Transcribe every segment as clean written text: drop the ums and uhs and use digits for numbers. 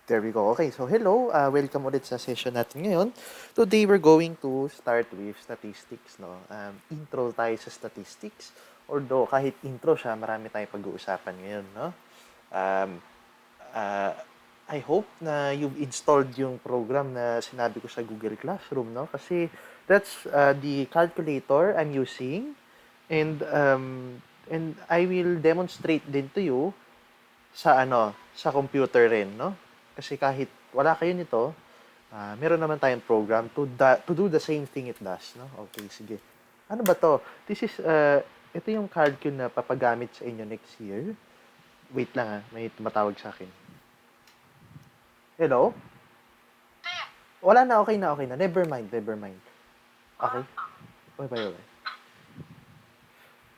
There we go. Okay, so hello. Welcome ulit sa session natin ngayon. Today, we're going to start with statistics, no? Intro tayo sa statistics. Although, kahit intro siya, marami tayong pag-uusapan ngayon, no? Um, uh, I hope na you've installed yung program na sinabi ko sa Google Classroom, no? Kasi that's the calculator I'm using. And I will demonstrate din to you sa computer rin, no? Kasi kahit wala kayo nito, meron naman tayong program to do the same thing it does, no? Okay, sige. Ano ba to? Ito yung calcul na papagamit sa inyo next year. Wait lang may tumatawag sa akin. Hello? Wala na, okay na, okay na. Never mind. Okay? Okay.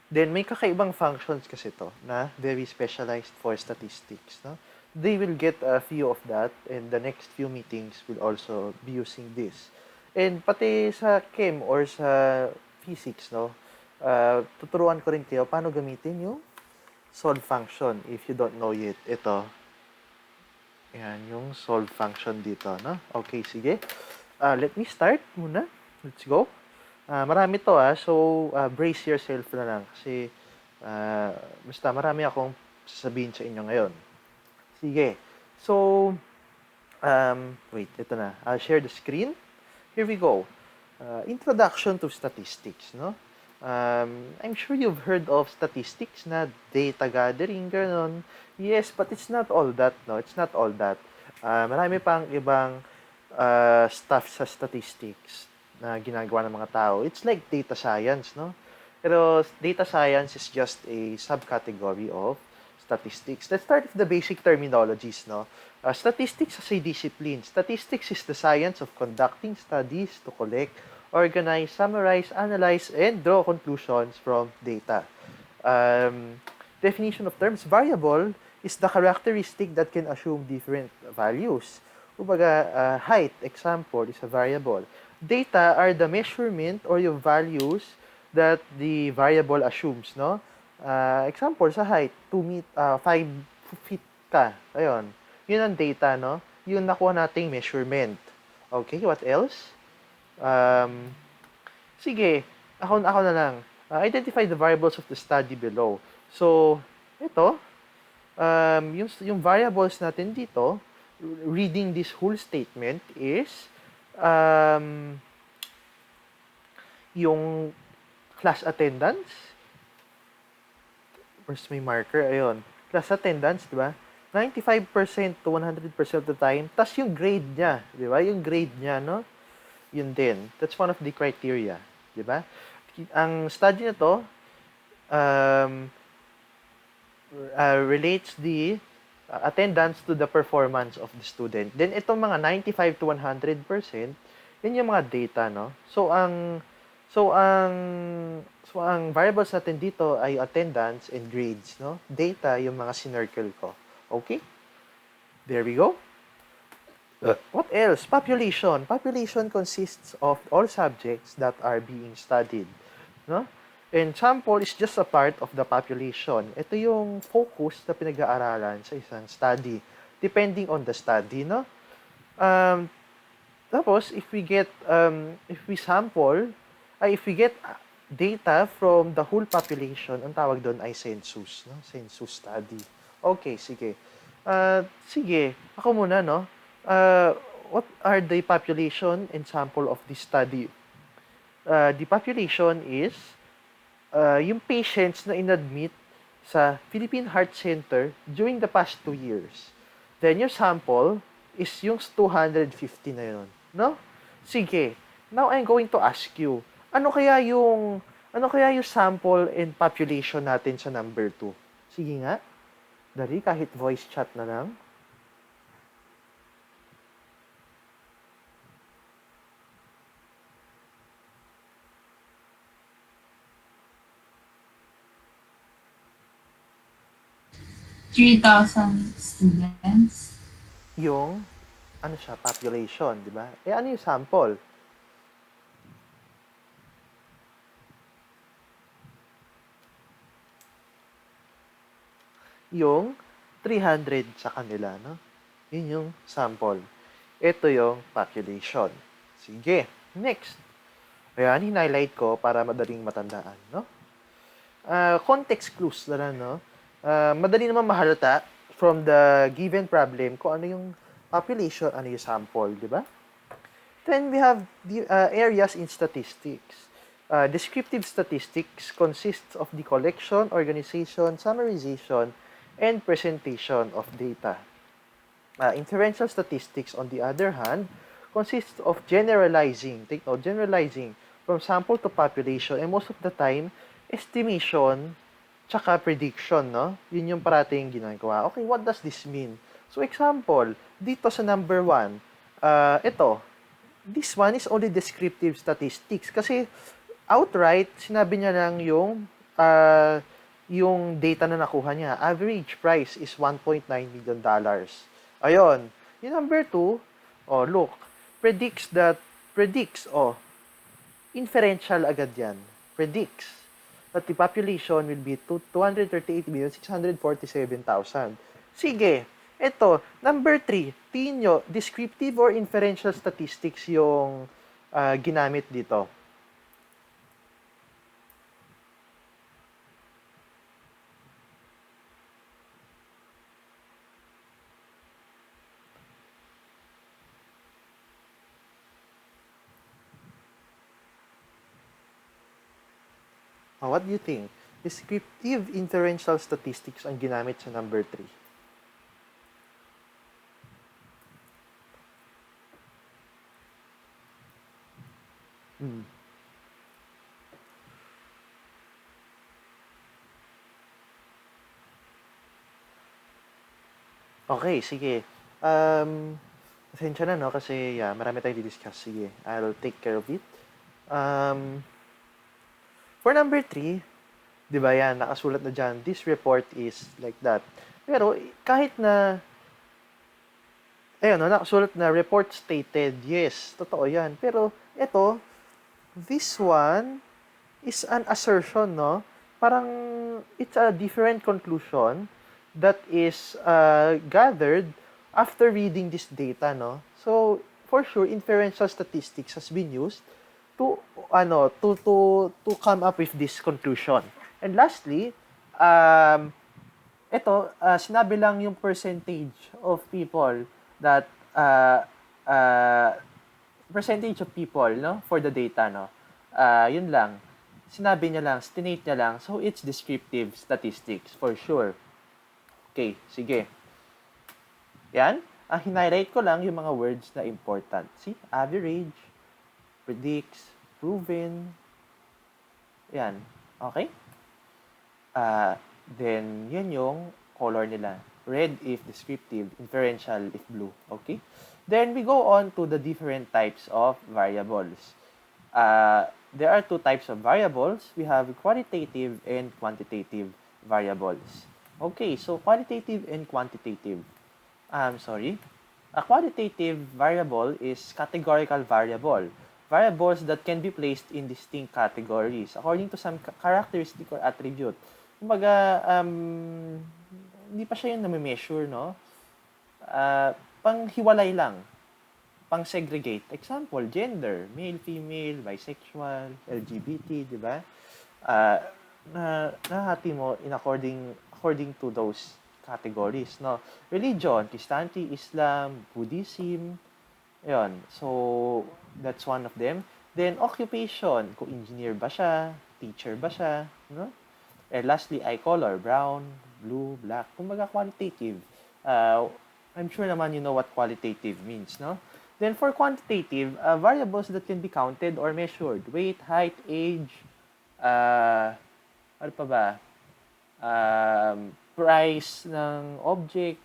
Then, may kakaibang functions kasi to na very specialized for statistics, no? They will get a few of that, and the next few meetings will also be using this. And pati sa chem or sa physics, no? Tuturuan ko rin kayo paano gamitin yung solve function if you don't know yet. Ito. Yan, yung solve function dito, no? Okay, sige. Let me start muna. Let's go. Marami to so brace yourself na lang kasi basta marami akong sasabihin sa inyo ngayon. Sige. So, wait, ito na. I'll share the screen. Here we go. Introduction to statistics, no? I'm sure you've heard of statistics na data gathering, ganun. Yes, but it's not all that, no? It's not all that. Marami pang ibang stuff sa statistics na ginagawa ng mga tao. It's like data science, no? Pero data science is just a subcategory of statistics. Let's start with the basic terminologies, no? Statistics as a discipline. Statistics is the science of conducting studies to collect, organize, summarize, analyze, and draw conclusions from data. Definition of terms, variable is the characteristic that can assume different values. Kumbaga, height, example, is a variable. Data are the measurement or yung values that the variable assumes, no? Example, sa height, 5 feet ka. Ayun. Yun ang data, no? Yun nakuha nating measurement. Okay, what else? Sige, ako na lang. Identify the variables of the study below. So, ito, yung variables natin dito, reading this whole statement is yung class attendance. Where's my marker? Ayun. Class attendance, di ba? 95% to 100% of the time. Tas yung grade niya, di ba? Yung grade niya, no? Yun din. That's one of the criteria, di ba? Ang study na to relates the attendance to the performance of the student. Then itong mga 95 to 100%, yun yung mga data, no? So ang variables natin dito ay attendance and grades, no? Data yung mga sinircle ko. Okay? There we go. What else? Population. Population consists of all subjects that are being studied, no? And sample is just a part of the population. Ito yung focus na pinag-aaralan sa isang study, depending on the study, no? Tapos, if we get data from the whole population, ang tawag doon ay census, no? Census study. Okay, sige. Sige, ako muna, no? What are the population and sample of this study? The population is yung patients na inadmit sa Philippine Heart Center during the past 2 years. Then your sample is yung 250 na yun, no? Sige. Now I'm going to ask you, ano kaya yung sample and population natin sa number 2? Sige nga. Dali, kahit voice chat na lang. $3,000 students. Yung, population, di ba? Ano yung sample? Yung 300 sa kanila, no? Yun yung sample. Ito yung population. Sige, next. Ayan, hin-highlight ko para madaling matandaan, no? Context clues na lang, no? Madali naman mahalata from the given problem kung ano yung population, ano yung sample, di ba? Then we have the areas in statistics. Descriptive statistics consists of the collection, organization, summarization, and presentation of data. Inferential statistics, on the other hand, consists of generalizing, take note, generalizing from sample to population, and most of the time, estimation, tsaka prediction, no? Yun yung parating ginagawa. Okay, what does this mean? So, example, dito sa number 1, ito, this one is only descriptive statistics kasi outright, sinabi niya lang yung data na nakuha niya. Average price is $1.9 million. Ayun. Yung number 2, oh, look, inferential agad yan. Predicts that the population will be 238,647,000. Sige, ito, number 3, tingin nyo, descriptive or inferential statistics yung ginamit dito. What do you think? Descriptive inferential statistics ang ginamit sa number 3. Hmm. Okay, sige. Pasensya na, no? Kasi, yeah, marami tayong di-discuss. Sige, I'll take care of it. For number 3, di ba yan, nakasulat na dyan, this report is like that. Pero, kahit na, ayun, no, nakasulat na report stated, yes, totoo yan. Pero, ito, this one is an assertion, no? Parang, it's a different conclusion that is gathered after reading this data, no? So, for sure, inferential statistics has been used to come up with this conclusion. And lastly, sinabi lang yung percentage of people that percentage of people, no, for the data, no. Yun lang. Sinabi niya lang, stinate niya lang. So it's descriptive statistics for sure. Okay, sige. Yan. Ang highlight ko lang yung mga words na important. See? Average, predicts, proven. Yan. Okay? Then, yan yung color nila. Red if descriptive, inferential if blue. Okay? Then, we go on to the different types of variables. There are two types of variables. We have qualitative and quantitative variables. Okay, so qualitative and quantitative. A qualitative variable is categorical variable. Variables that can be placed in distinct categories according to some characteristic or attribute. Kumbaga, hindi pa siya yung nami-measure, no? Panghiwalay lang. Pang-segregate. Example, gender, male, female, bisexual, LGBT, di ba? Nahati mo in according to those categories, no? Religion, Christianity, Islam, Buddhism, yun. So, that's one of them. Then, occupation, kung engineer ba siya, teacher ba siya, no? And lastly, eye color, brown, blue, black. Kumbaga, qualitative. I'm sure naman you know what qualitative means, no? Then, for quantitative, variables that can be counted or measured. Weight, height, age, ano pa ba? Price ng object,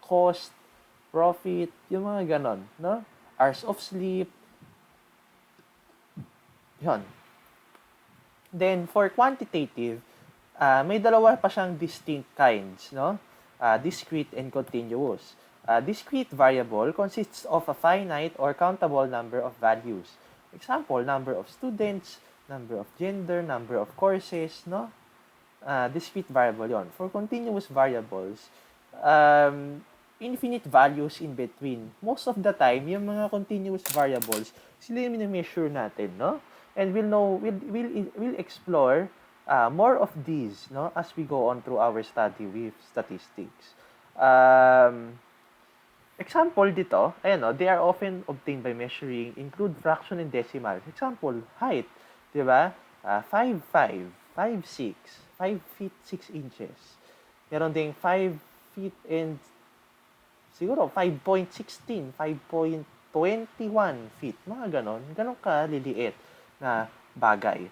cost, profit, yung mga ganon, no? Hours of sleep, yun. Then, for quantitative, may dalawa pa siyang distinct kinds, no? Discrete and continuous. Discrete variable consists of a finite or countable number of values. Example, number of students, number of gender, number of courses, no? Discrete variable yon. For continuous variables, infinite values in between. Most of the time, yung mga continuous variables, sila yung measure natin, no? And we'll explore more of these, no, as we go on through our study with statistics. Um, Example dito, ayan o, they are often obtained by measuring, include fraction and decimal. Example, height, di ba? 5'5", 5'6", 5 feet 6 inches. Meron ding 5 feet and siguro 5.16, 5.21 feet. Mga ganon. Ganon ka liliit na bagay.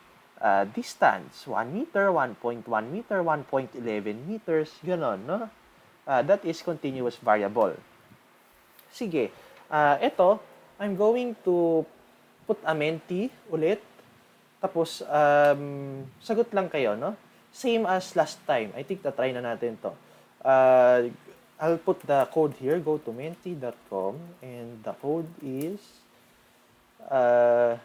Distance, 1 meter, 1.1 meter, 1.11 meters, ganon, no? That is continuous variable. Sige, ito, I'm going to put a menti ulit. Tapos, sagot lang kayo, no? Same as last time. I think na-try na natin to. I'll put the code here. Go to menti.com and the code is uh,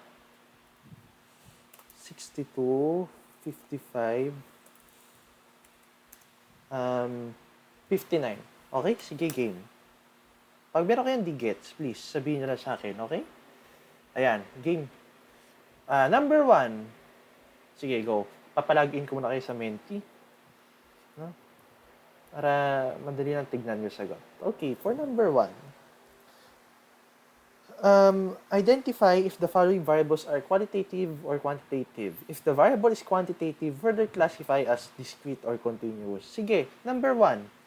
62, 55, 59. Okay? Sige, game. Pag meron kayong di gets, please, sabihin nyo lang sa akin, okay? Ayan, game. Number 1. Sige, go. Papalagin ko muna kayo sa Menti. No? Para madali lang tignan yung sagot. Okay, for number 1. Identify if the following variables are qualitative or quantitative. If the variable is quantitative, further classify as discrete or continuous. Sige, number 1.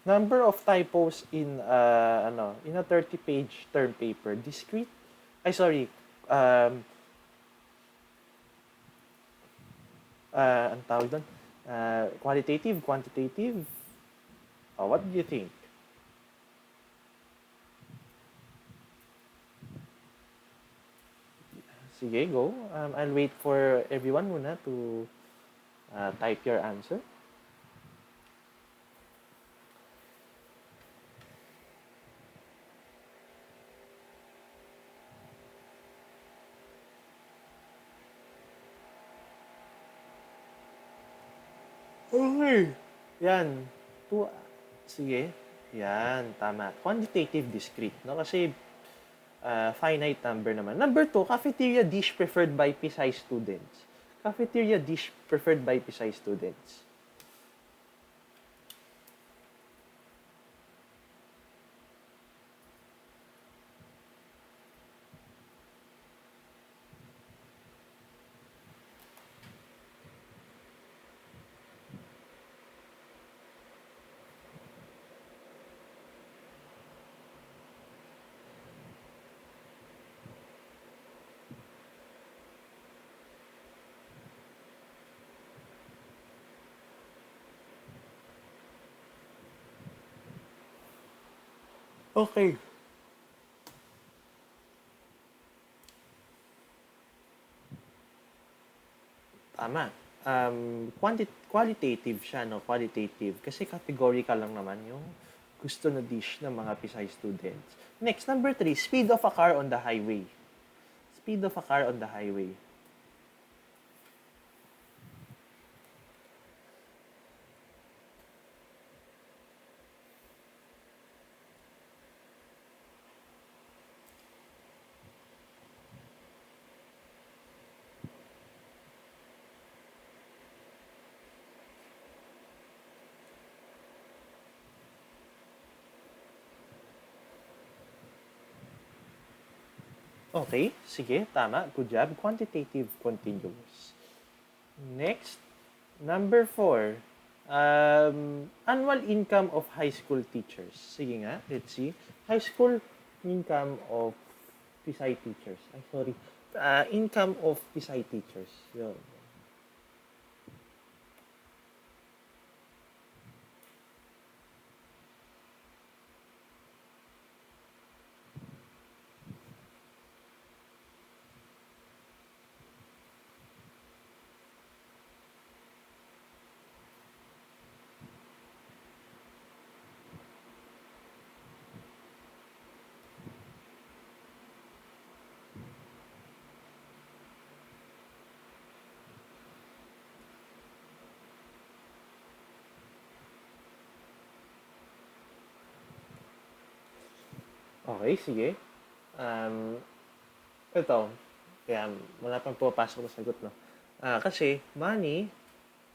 Number of typos in in a 30-page term paper. Discrete? Ay, sorry. Ang tawag doon? Qualitative, quantitative? What do you think? Sige, go. I'll wait for everyone muna to type your answer. Okay. Yan. Sige. Yan, tama. Quantitative discrete, no? Kasi finite number naman. Number 2, cafeteria dish preferred by PSI students. Cafeteria dish preferred by PSI students. Okay. Tama. Qualitative siya, no? Qualitative. Kasi categorical lang naman yung gusto na dish ng mga PSI students. Next, number 3, speed of a car on the highway. Speed of a car on the highway. Okay, sige, tama. Good job. Quantitative continuous. Next, number 4. Annual income of high school teachers. Sige nga, let's see. High school income of PSI teachers. Ay, sorry. Income of PSI teachers. Yun. Okay, sige. Um, ito, kaya wala pang pumapasok na sagot, no? Kasi, money,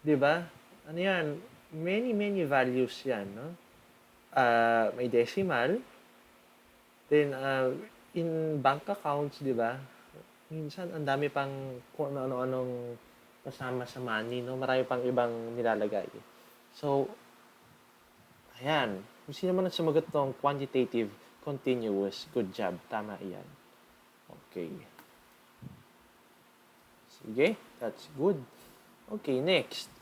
di ba? Ano yan? Many values yan, no? May decimal, then, in bank accounts, di ba? Minsan, ang dami pang kung ano-anong kasama sa money, no? Marami pang ibang nilalagay. So, ayan. Kung sino man ang sumagot ng quantitative continuous, good job. Tama iyan. Okay. Sige, that's good. Okay, next.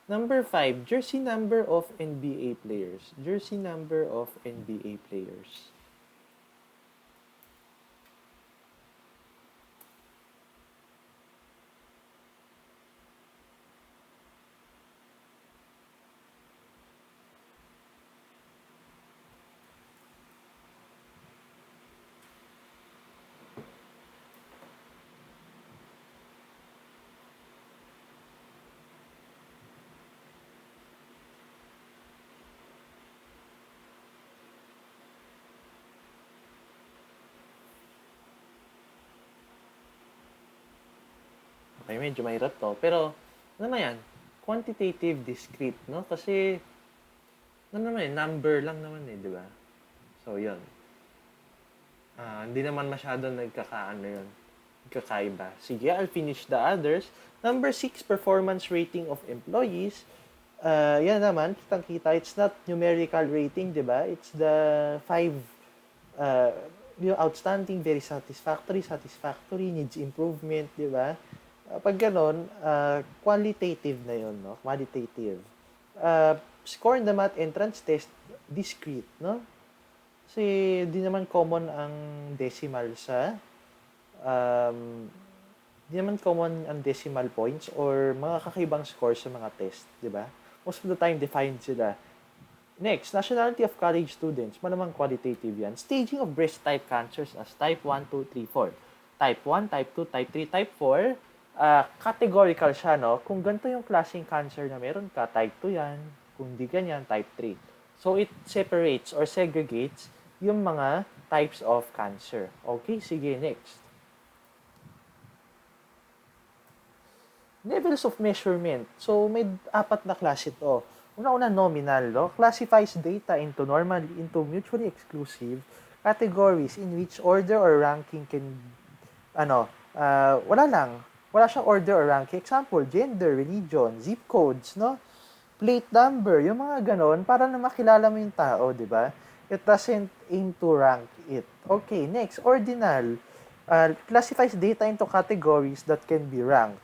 Number 5, jersey number of NBA players. Jersey number of NBA players. Okay, medyo mahirap to. Pero, ano naman yan? Quantitative discrete, no? Kasi, ano naman number lang naman di ba? So, yun. Hindi naman masyado nagkakaano yun. Nagkakaiba. Sige, I'll finish the others. Number 6, performance rating of employees. Yan naman, kitang-kita, it's not numerical rating, di ba? It's the 5, uh, yung outstanding, very satisfactory, satisfactory, needs improvement, di ba? Pag ganon, qualitative na yun, no? Qualitative. Score in the math entrance test, discrete, no? Kasi di naman common ang decimal sa um, di naman common ang decimal points or mga kakaibang scores sa mga test, di ba? Most of the time, defined sila. Next, nationality of college students. Malamang qualitative yan. Staging of breast type cancers as type 1, 2, 3, 4. Type 1, type 2, type 3, type 4. Categorical siya, no? Kung ganito yung klaseng cancer na meron ka, type 2 yan. Kung di ganyan, type 3. So, it separates or segregates yung mga types of cancer. Okay, sige, next. Levels of measurement. So, may 4 na klase to. Una-una, nominal, no? Classifies data into mutually exclusive categories in which order or ranking can, wala lang. Wala siyang order or ranking. Example, gender, religion, zip codes, no? Plate number, yung mga ganon, para na makilala mo yung tao, di ba? It doesn't aim to rank it. Okay, next, ordinal. Classifies data into categories that can be ranked.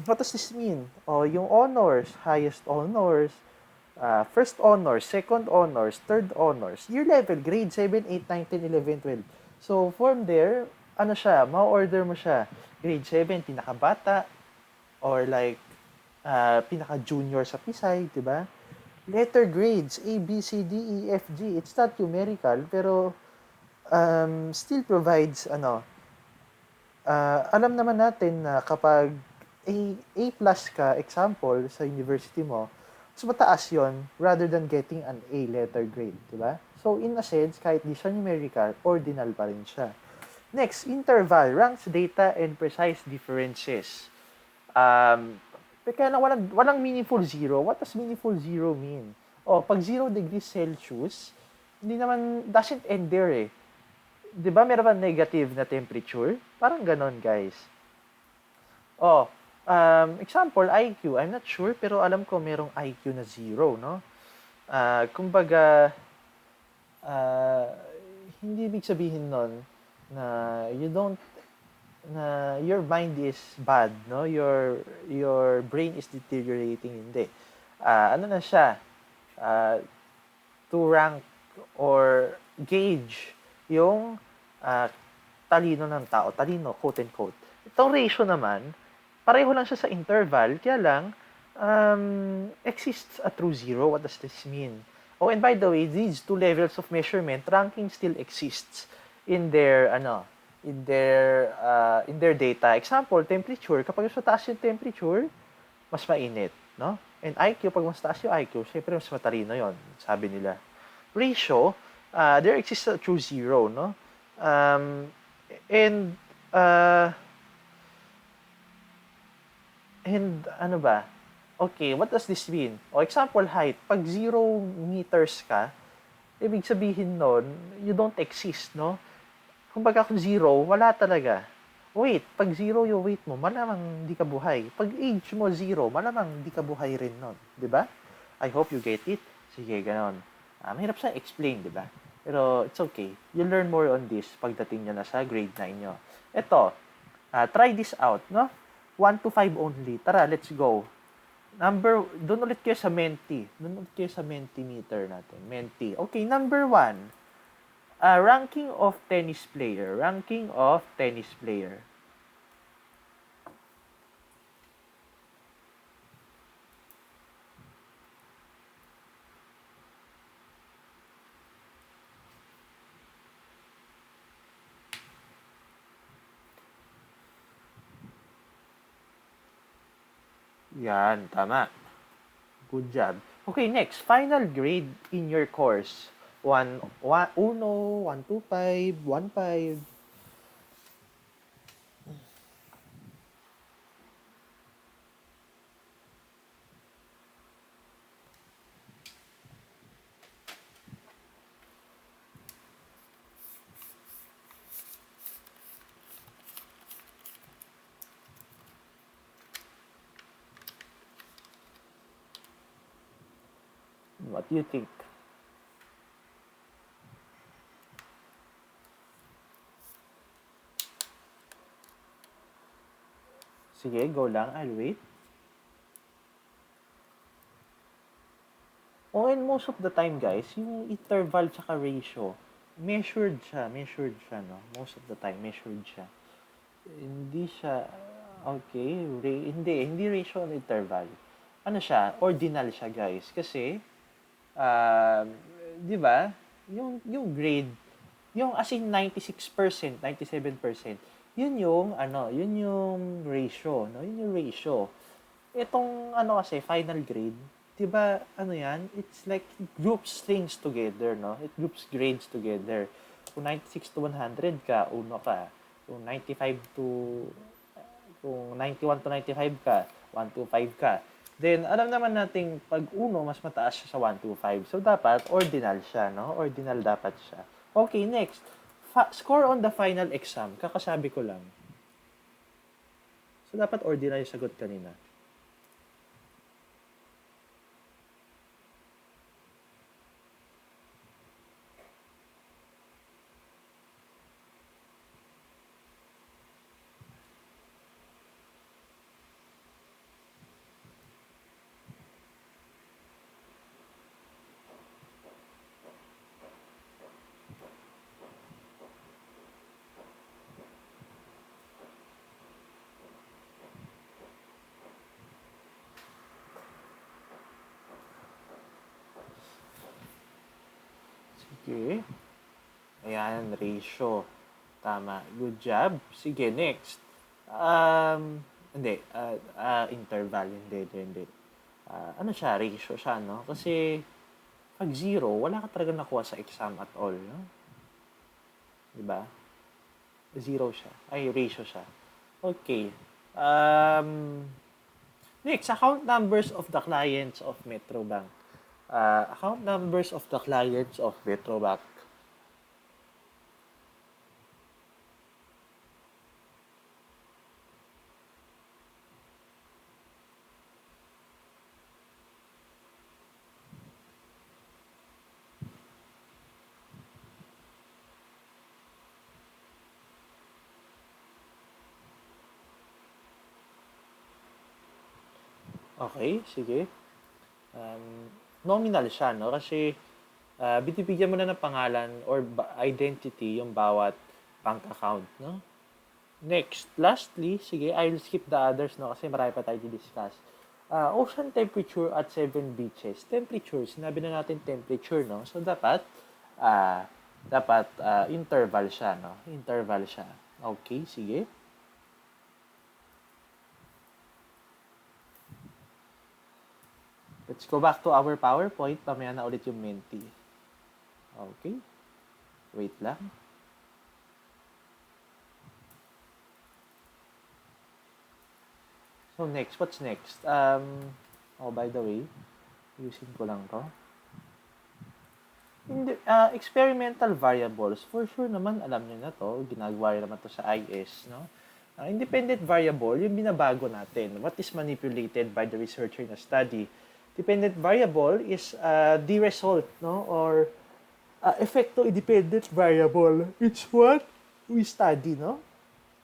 What does this mean? Yung honors, highest honors, first honors, second honors, third honors, year level, grade 7, 8, 9, 10, 11, 12. So, from there, ano siya, ma-order mo siya. Grade 7, pinakabata, or like, pinaka-junior sa Pisay, di ba? Letter grades, A, B, C, D, E, F, G. It's not numerical, pero still provides, alam naman natin na kapag A plus ka, example, sa university mo, mas mataas yon rather than getting an A letter grade, di ba? So, in a sense, kahit di siya numerical, ordinal pa rin siya. Next, interval, ranks data and precise differences. Kaya na walang meaningful zero. What does meaningful zero mean? Pag 0 degrees Celsius, hindi naman, doesn't end there eh. Di ba meron ba negative na temperature? Parang ganon, guys. Example, IQ. I'm not sure, pero alam ko merong IQ na 0, no? Kumbaga, hindi ibig sabihin nun na your mind is bad, no? Your brain is deteriorating, hindi. Ano na siya? To rank or gauge yung talino ng tao. Talino, quote and quote. Itong ratio naman, pareho lang siya sa interval, kaya lang, exists a true zero. What does this mean? And by the way, these two levels of measurement, ranking still exists in their, in their data. Example, temperature. Kapag mas mataas yung temperature, mas mainit, no? And IQ, pag mas taas yung IQ, syempre mas matalino yon, sabi nila. Ratio, there exists a true zero, no? And uh, and ano ba? Okay, what does this mean? O example height, pag 0 meters ka, ibig sabihin nun, you don't exist, no? Kumbaga kung 0, wala talaga. Wait, pag 0 yung weight mo, malamang hindi ka buhay. Pag age mo 0, malamang hindi ka buhay rin nun. Di ba? I hope you get it. Sige, ganon. Mahirap siya explain, di ba? Pero it's okay. You'll learn more on this pagdating nyo na sa grade 9 nyo. Ito, try this out, no? 1 to 5 only. Tara, let's go. Doon ulit kayo sa Menti. Doon ulit kayo sa Mentimeter natin. Menti. Okay, number 1. Ranking of tennis player. Ranking of tennis player. Yan, tama. Good job. Okay, next. Final grade in your course. 1, 1, 1, 2, 5, 1, 5. What do you think? Sige, go lang. I'll wait. Oh, and most of the time, guys, yung interval tsaka ratio, measured siya, no? Most of the time, measured siya. Hindi siya, okay, hindi ratio on interval. Ano siya, ordinal siya, guys. Kasi, um, di ba, yung grade, yung as in 96%, 97%, yun yung ratio, no? Yun yung ratio. Itong ano kasi final grade, 'di ba ano 'yan? It's like groups things together, no? It groups grades together. Kung 96 to 100 ka, uno ka. Kung 95 to kung 91 to 95 ka, 1 to 5 ka. Then alam naman nating pag uno mas mataas siya sa 1 to 5. So dapat ordinal siya, no? Ordinal dapat siya. Okay, next. Score on the final exam. Kakasabi ko lang. So dapat ordinal yung sagot kanina. Okay. Ayan, ratio. Tama. Good job. Sige, next. Hindi. Interval. Hindi. Ano siya? Ratio siya, no? Kasi, pag zero, wala ka talaga nakuha sa exam at all, no? Diba? Zero siya. Ay, ratio siya. Okay. Next, account numbers of the clients of Metrobank. Account numbers of the clients of Metrobank. Okay, sige. Nominal siya, no? Kasi binibigyan mo na ng pangalan or identity yung bawat bank account, no? Next, lastly, sige, I'll skip the others, no? Kasi marami pa tayo di-discuss. Ocean temperature at 7 beaches. Temperature, sinabi na natin temperature, no? So, uh, dapat interval siya, no? Interval siya. Okay, sige. Let's go back to our PowerPoint. Mamaya na ulit yung Menti. Okay. Wait lang. So next, what's next? Oh, by the way, using ko lang to. Experimental variables, for sure naman alam niyo na to, ginagawa rin naman to sa IS, no? Independent variable, yung binabago natin. What is manipulated by the researcher in a study? Dependent variable is the result, no? Or effecto-independent variable. It's what we study, no?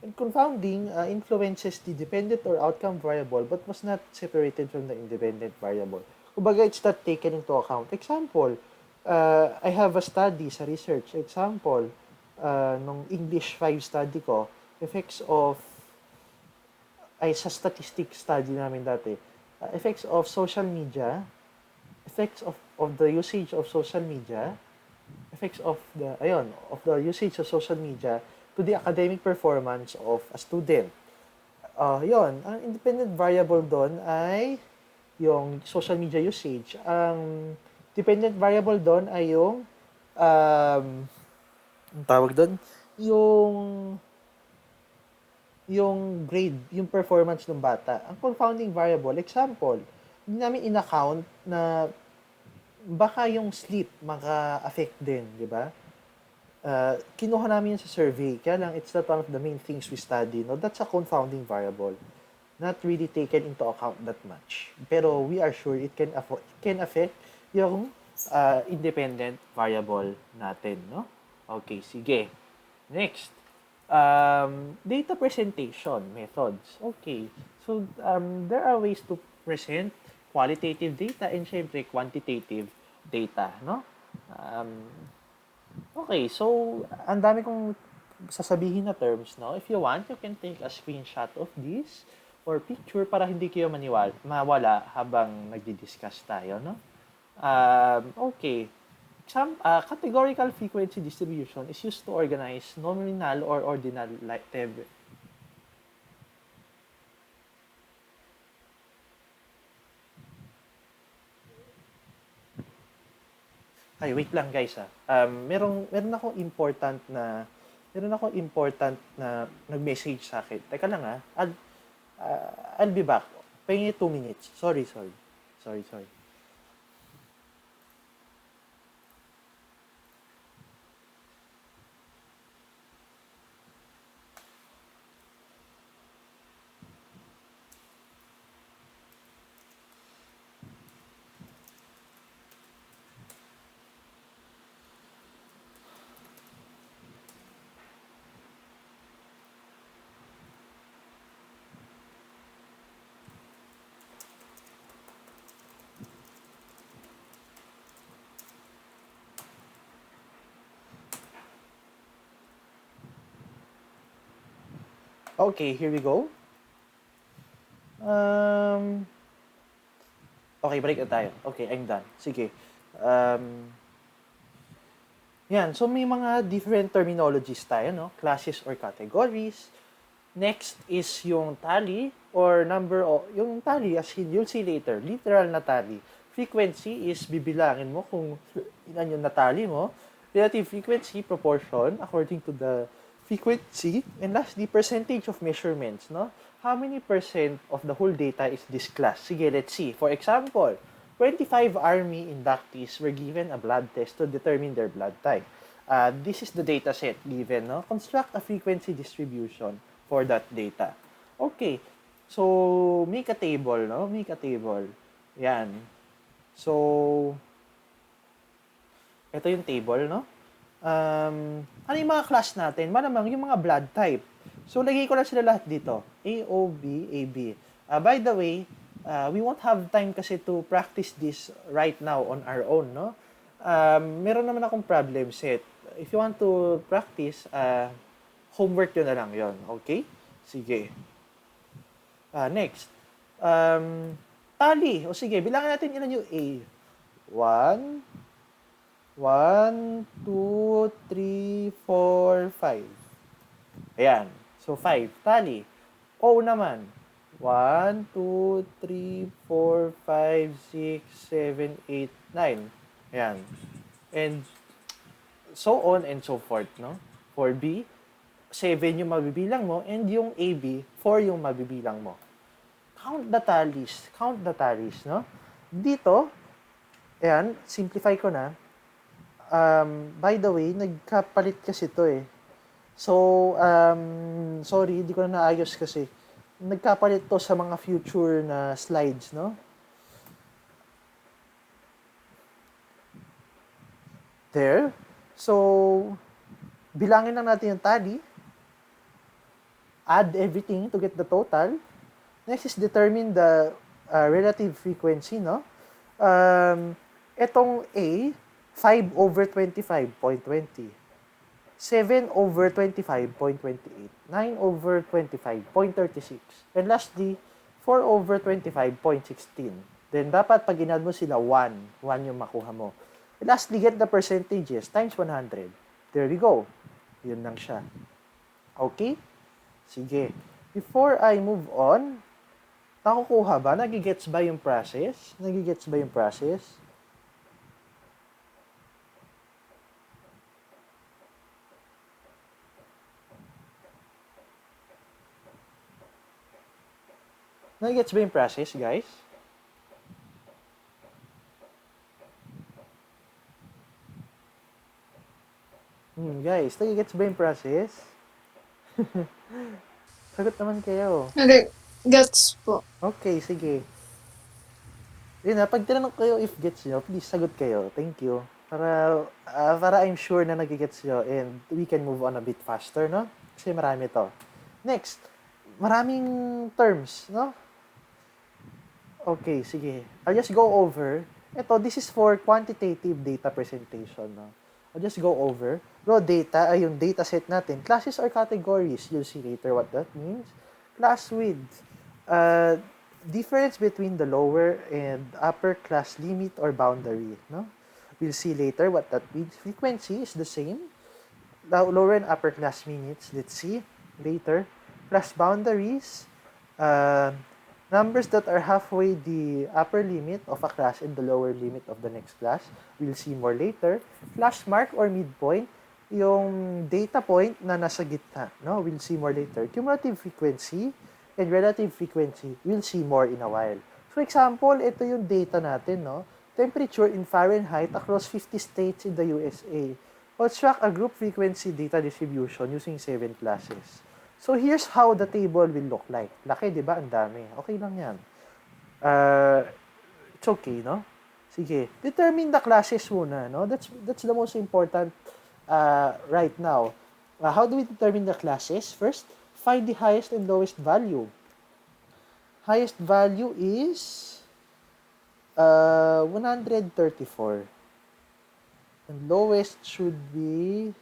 And confounding influences the dependent or outcome variable but was not separated from the independent variable. Kumbaga, it's not taken into account. Example, I have a study sa research. Example, nung English 5 study ko, effects of, ay sa statistics study namin dati, effects of social media, effects of the usage of social media, effects of the usage of social media to the academic performance of a student. Ang independent variable doon ay yung social media usage. Ang dependent variable doon ay ang tawag doon, yung grade, yung performance ng bata. Ang confounding variable, example, hindi namin in-account na baka yung sleep maka-affect din, di ba? Kinuha namin yun sa survey, kaya lang it's not one of the main things we study. No? That's a confounding variable. Not really taken into account that much. Pero we are sure it can affect yung independent variable natin. No? Okay, sige. Next. Data presentation methods. Okay. So, there are ways to present qualitative data and syempre quantitative data. No? Okay, so ang dami kong sasabihin na terms, no? If you want, you can take a screenshot of this or picture para hindi kayo mawala habang nagdi-discuss tayo, no? Okay. Categorical frequency distribution is used to organize nominal or ordinal table. Ay, wait lang guys meron akong important na nag-message sa akin. Teka lang I'll be back. Pahingin 2 minutes. Sorry. Okay, here we go. Okay, balik na tayo. Okay, I'm done. Sige. Yan, so may mga different terminologies tayo, no? Classes or categories. Next is yung tally or number of, yung tally as in, you'll see later, literal na tally. Frequency is bibilangin mo kung ilan yung natali mo. Relative frequency, proportion, according to the frequency. And lastly, percentage of measurements, no? How many percent of the whole data is this class? Sige, let's see. For example, 25 Army inductees were given a blood test to determine their blood type. This is the data set given, no? Construct a frequency distribution for that data. Okay. So, make a table, no? Make a table. Yan. So, ito yung table, no? Ano yung mga class natin? Malamang yung mga blood type. So, lagay ko na sila lahat dito. A, O, B, A, B. By the way, we won't have time kasi to practice this right now on our own, no? Meron naman akong problem set. If you want to practice, homework yun na lang yun. Okay? Sige. Next. Tally. O sige, bilangin natin ilan yung A. 1, 2, 3, 4, 5. Ayan. So, 5. Tally. O naman. 1, 2, 3, 4, 5, 6, 7, 8, 9. Ayan. And so on and so forth, no? For B, 7 yung mabibilang mo, and yung AB, 4 yung mabibilang mo. Count the tallies, no? Dito, ayan, simplify ko na. By the way, nagkapalit kasi to eh. So, sorry, hindi ko na naayos kasi. Nagkapalit to sa mga future na slides, no? There. So, bilangin lang natin yung tally. Add everything to get the total. Next is determine the relative frequency, no? Etong A, 5/25.20. 7/25.28. 9/25.36. And lastly, 4/25.16. Then, dapat pag inad mo sila, 1. 1 yung makuha mo. And lastly, get the percentages times 100. There we go. Yun lang siya. Okay? Sige. Before I move on, nakukuha ba? Nagigets ba yung process? Nagigets ba yung process? Nagigets ba yung process, guys? Guys, nagigets ba yung process? Sagot naman kayo. Okay, gets po. Okay, sige. Yun na, pag tinanong kayo if gets nyo, please sagot kayo. Thank you. Para I'm sure na nagigets nyo and we can move on a bit faster, no? Kasi marami to. Next, maraming terms, no? Okay, sige. I'll just go over. Ito, this is for quantitative data presentation, no? I'll just go over. Raw data ay yung data set natin. Classes or categories. You'll see later what that means. Class width. Difference between the lower and upper class limit or boundary, no? We'll see later what that means. Frequency is the same. Lower and upper class minutes, let's see later. Class boundaries, numbers that are halfway the upper limit of a class and the lower limit of the next class. We'll see more later. Class mark or midpoint, yung data point na nasa gitna, no? We'll see more later. Cumulative frequency and relative frequency, we'll see more in a while. For example, ito yung data natin, no? Temperature in Fahrenheit across 50 states in the USA. Construct a group frequency data distribution using 7 classes. So here's how the table will look like. Laki, di ba? Ang dami. Okay lang yan. It's okay, no? Sige. Determine the classes muna, no? That's the most important right now. How do we determine the classes? First, find the highest and lowest value. Highest value is 134. And lowest should be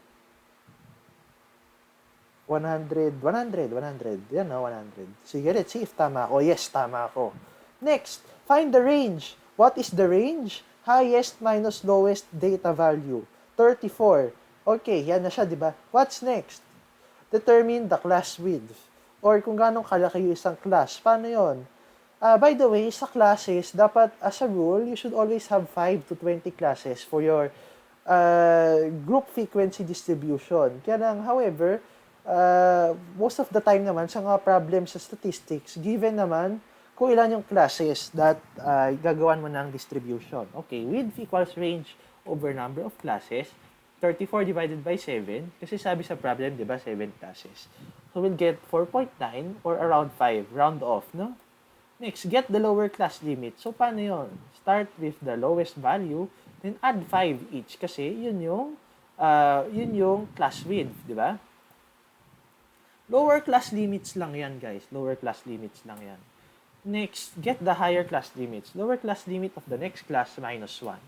100. Yan, no? 100. Sige, let's see if tama ako. Yes, tama ako. Next, find the range. What is the range? Highest minus lowest data value. 34. Okay, yan na siya, di ba? What's next? Determine the class width. Or kung ganong kalaki yung isang class. Paano yon? By the way, sa classes, dapat as a rule, you should always have 5 to 20 classes for your group frequency distribution. Kaya lang, however, most of the time naman, sa mga problems sa statistics, given naman kung ilan yung classes that gagawan mo ng distribution. Okay, width equals range over number of classes. 34 divided by 7, kasi sabi sa problem, di ba, 7 classes. So we'll get 4.9 or around 5, round off, no? Next, get the lower class limit. So paano yun? Start with the lowest value, then add 5 each, kasi yun yung class width, di ba? Lower class limits lang yan, guys. Lower class limits lang yan. Next, get the higher class limits. Lower class limit of the next class minus 1.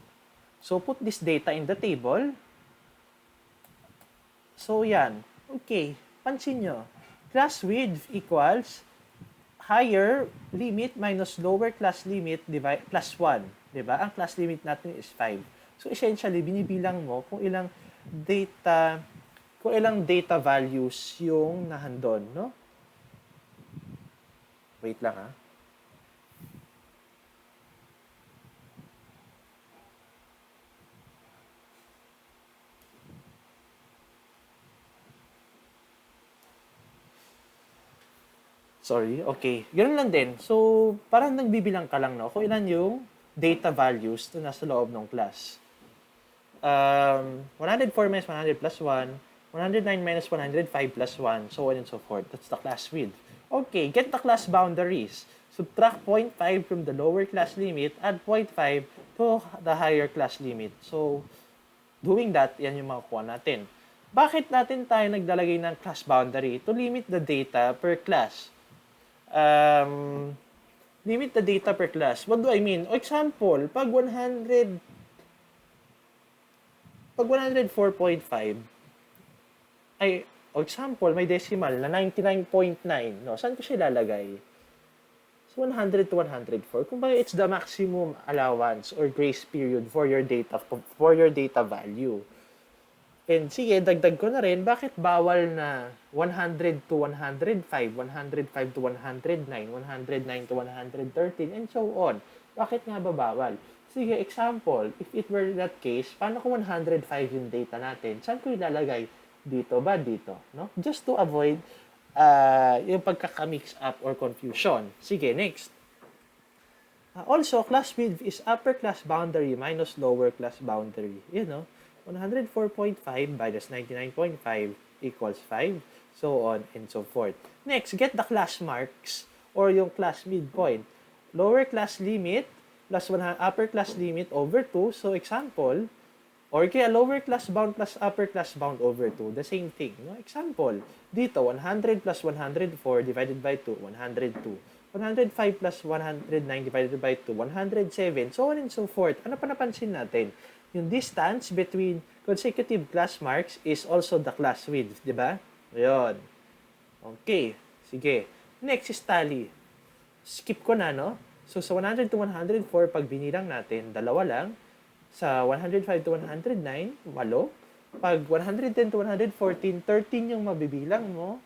So put this data in the table. So, yan. Okay. Pansin nyo. Class width equals higher limit minus lower class limit plus 1. Diba? Ang class limit natin is 5. So, essentially, binibilang mo kung ilang data values yung nahandon, no? Wait lang, ha? Sorry, okay. Ganun lang din. So, parang nagbibilang ka lang, no? Kung ilan yung data values na nasa loob ng class. 104 minus 100 plus 1, 109 minus 105 plus 1, so on and so forth. That's the class width. Okay, get the class boundaries. Subtract 0.5 from the lower class limit, add 0.5 to the higher class limit. So, doing that, yan yung makukuha natin. Bakit natin tayo naglalagay ng class boundary? To limit the data per class. Limit the data per class. What do I mean? Example, pag 104.5, ay, example, may decimal na 99.9, no? Saan ko siya lalagay? So, 100 to 104. Kumbaga, it's the maximum allowance or grace period for your data value. And sige, dagdag ko na rin, bakit bawal na 100 to 105, 105 to 109, 109 to 113, and so on? Bakit nga ba bawal? Sige, example, if it were that case, paano kung 105 yung data natin? Saan ko ilalagay? Dito ba? Dito. No? Just to avoid yung pagkaka-mix up or confusion. Sige, next. Also, class width is upper class boundary minus lower class boundary. You know, 104.5 minus 99.5 equals 5, so on and so forth. Next, get the class marks or yung class midpoint. Lower class limit plus upper class limit over 2. So, example, or kaya lower class bound plus upper class bound over 2. The same thing. No? Example, dito, 100 plus 104 divided by 2, 102. 105 plus 109 divided by 2, 107. So on and so forth. Ano pa napansin natin? Yung distance between consecutive class marks is also the class width. Di ba? Ayun. Okay. Sige. Next is tally. Skip ko na, no? So, sa 100 to 104, pag binilang natin, dalawa lang. Sa 105 to 109, 8. Pag 110 to 114, 13 yung mabibilang mo.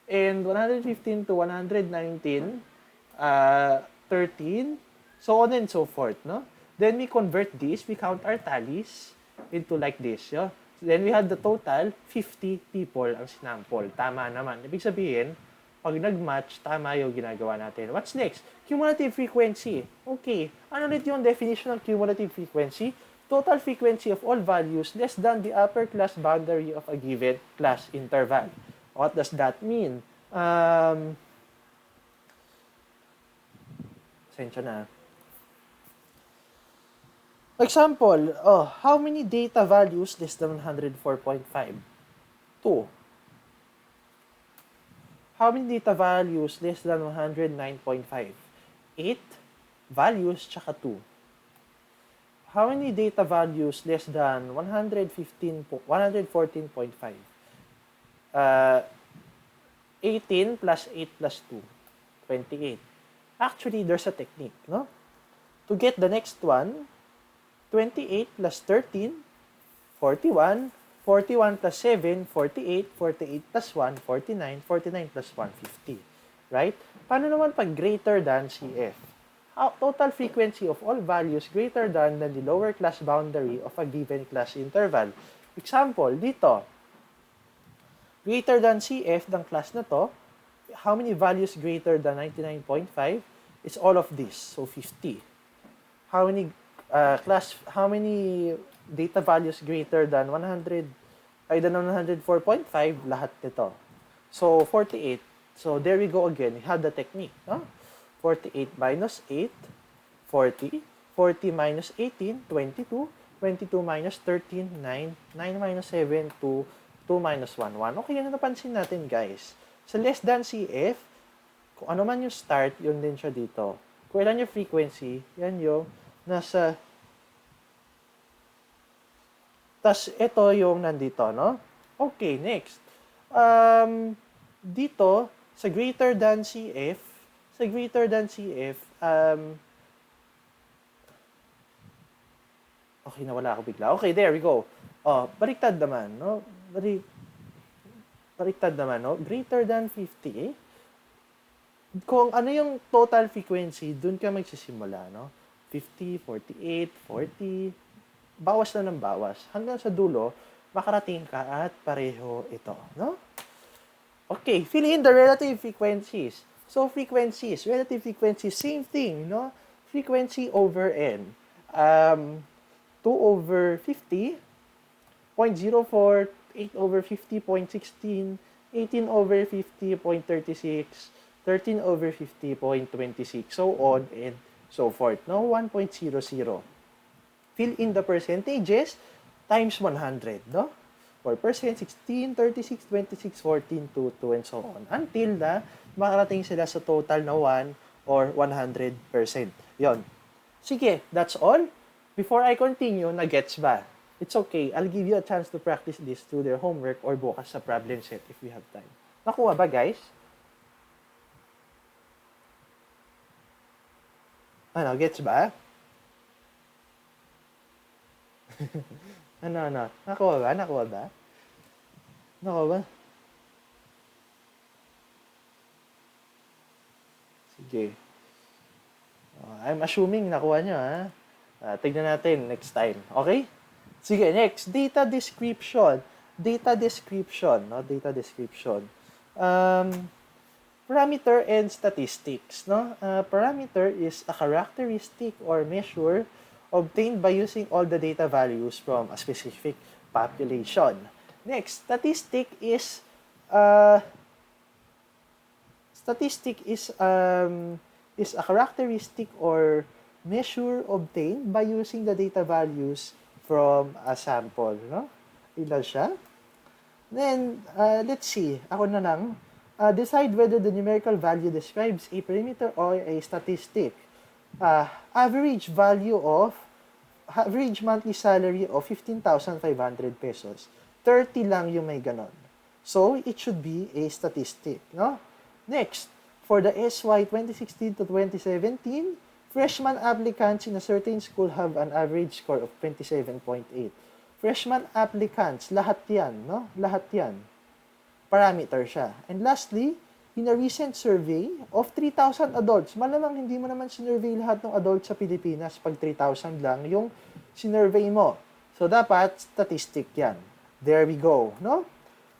And 115 to 119, 13. So on and so forth, no? Then we convert this, we count our tallies into like this, yo. Then we had the total, 50 people ang sinample. Tama naman. Ibig sabihin, pag nag-match, tama yung ginagawa natin. What's next? Cumulative frequency. Okay. Ano ulit yung definition ng cumulative frequency? Total frequency of all values less than the upper class boundary of a given class interval. What does that mean? Sensya na. Example, how many data values less than 104.5? 2. How many data values less than 109.5? 8 values tsaka 2. How many data values less than 114.5? 18 plus 8 plus 2, 28. Actually, there's a technique, no? To get the next one, 28 plus 13, 41, 41 plus 7, 48, 48 plus 1, 49, 49 plus 1, 50. Right? Paano naman pag greater than CF? Total frequency of all values greater than the lower class boundary of a given class interval. Example, dito, greater than CF ng class na to, how many values greater than 99.5? It's all of this, so 50. How many how many data values greater than 100, ay than 104.5? Lahat nito. So 48. So there we go again. We have the technique, no? 48 minus 8, 40. 40 minus 18, 22. 22 minus 13, 9. 9 minus 7, 2. 2 minus 1, 1. Okay, yan na napansin natin, guys. Sa less than CF, kung ano man yung start, yun din siya dito. Kung ilan yung frequency, yan yung nasa... Tas, ito yung nandito, no? Okay, next. Dito, sa greater than CF, okay, nawala ako bigla. Okay, there we go. Baliktad naman, no? Baliktad naman, no? Greater than 50, kung ano yung total frequency, dun ka magsisimula, no? 50, 48, 40, bawas na ng bawas. Hanggang sa dulo, makarating ka at pareho ito, no? Okay, fill in the relative frequencies. So, frequencies, relative frequency, same thing, no? Frequency over n. 2 over 50, 0.04, 8 over 50.16, 18 over 50.36, 13 over 50.26, so on and so forth. No, 1.00. Fill in the percentages times 100, no? 4%, 16, 36, 26, 14, 2, 2, and so on. Until na makarating sila sa total na 1 or 100%. Yon. Sige, that's all. Before I continue, na-gets ba? It's okay. I'll give you a chance to practice this through their homework or bukas sa problem set if we have time. Nakuha ba, guys? Ano, gets ba? Ano? Nakuha ba? Nakuha ba? Nakuha ba? Sige. I'm assuming nakuha nyo, ha? Tignan natin next time. Okay? Sige, next. Data description. Data description, no? Data description. Parameter and statistics, no? Parameter is a characteristic or measure obtained by using all the data values from a specific population. Next, statistic is a characteristic or measure obtained by using the data values from a sample, no? Ilan siya? Then, let's see. Ako na lang. Decide whether the numerical value describes a parameter or a statistic. Average monthly salary of 15,500 pesos. 30 lang yung may ganon. So, it should be a statistic, no? Next, for the SY 2016 to 2017, freshman applicants in a certain school have an average score of 27.8. Freshman applicants, lahat yan, no? Lahat yan. Parameter siya. And lastly, in a recent survey of 3,000 adults, malamang hindi mo naman sinurvey lahat ng adults sa Pilipinas pag 3,000 lang yung sinurvey mo. So, dapat statistic yan. There we go, no?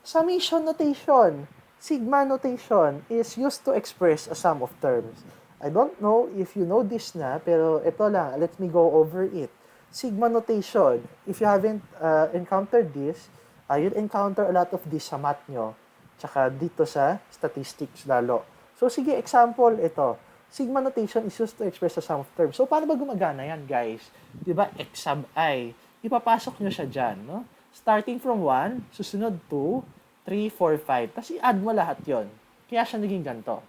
Summation notation. Sigma notation is used to express a sum of terms. I don't know if you know this na, pero ito lang, let me go over it. Sigma notation, if you haven't encountered this, you'll encounter a lot of this sa math nyo, tsaka dito sa statistics lalo. So, sige, example, ito. Sigma notation is used to express a sum of terms. So, paano ba gumagana yan, guys? Diba, x sub I. Ipapasok nyo siya dyan, no? Starting from 1, susunod 2, 3, 4, 5. Tapos i-add mo lahat yon. Kaya siya naging ganito.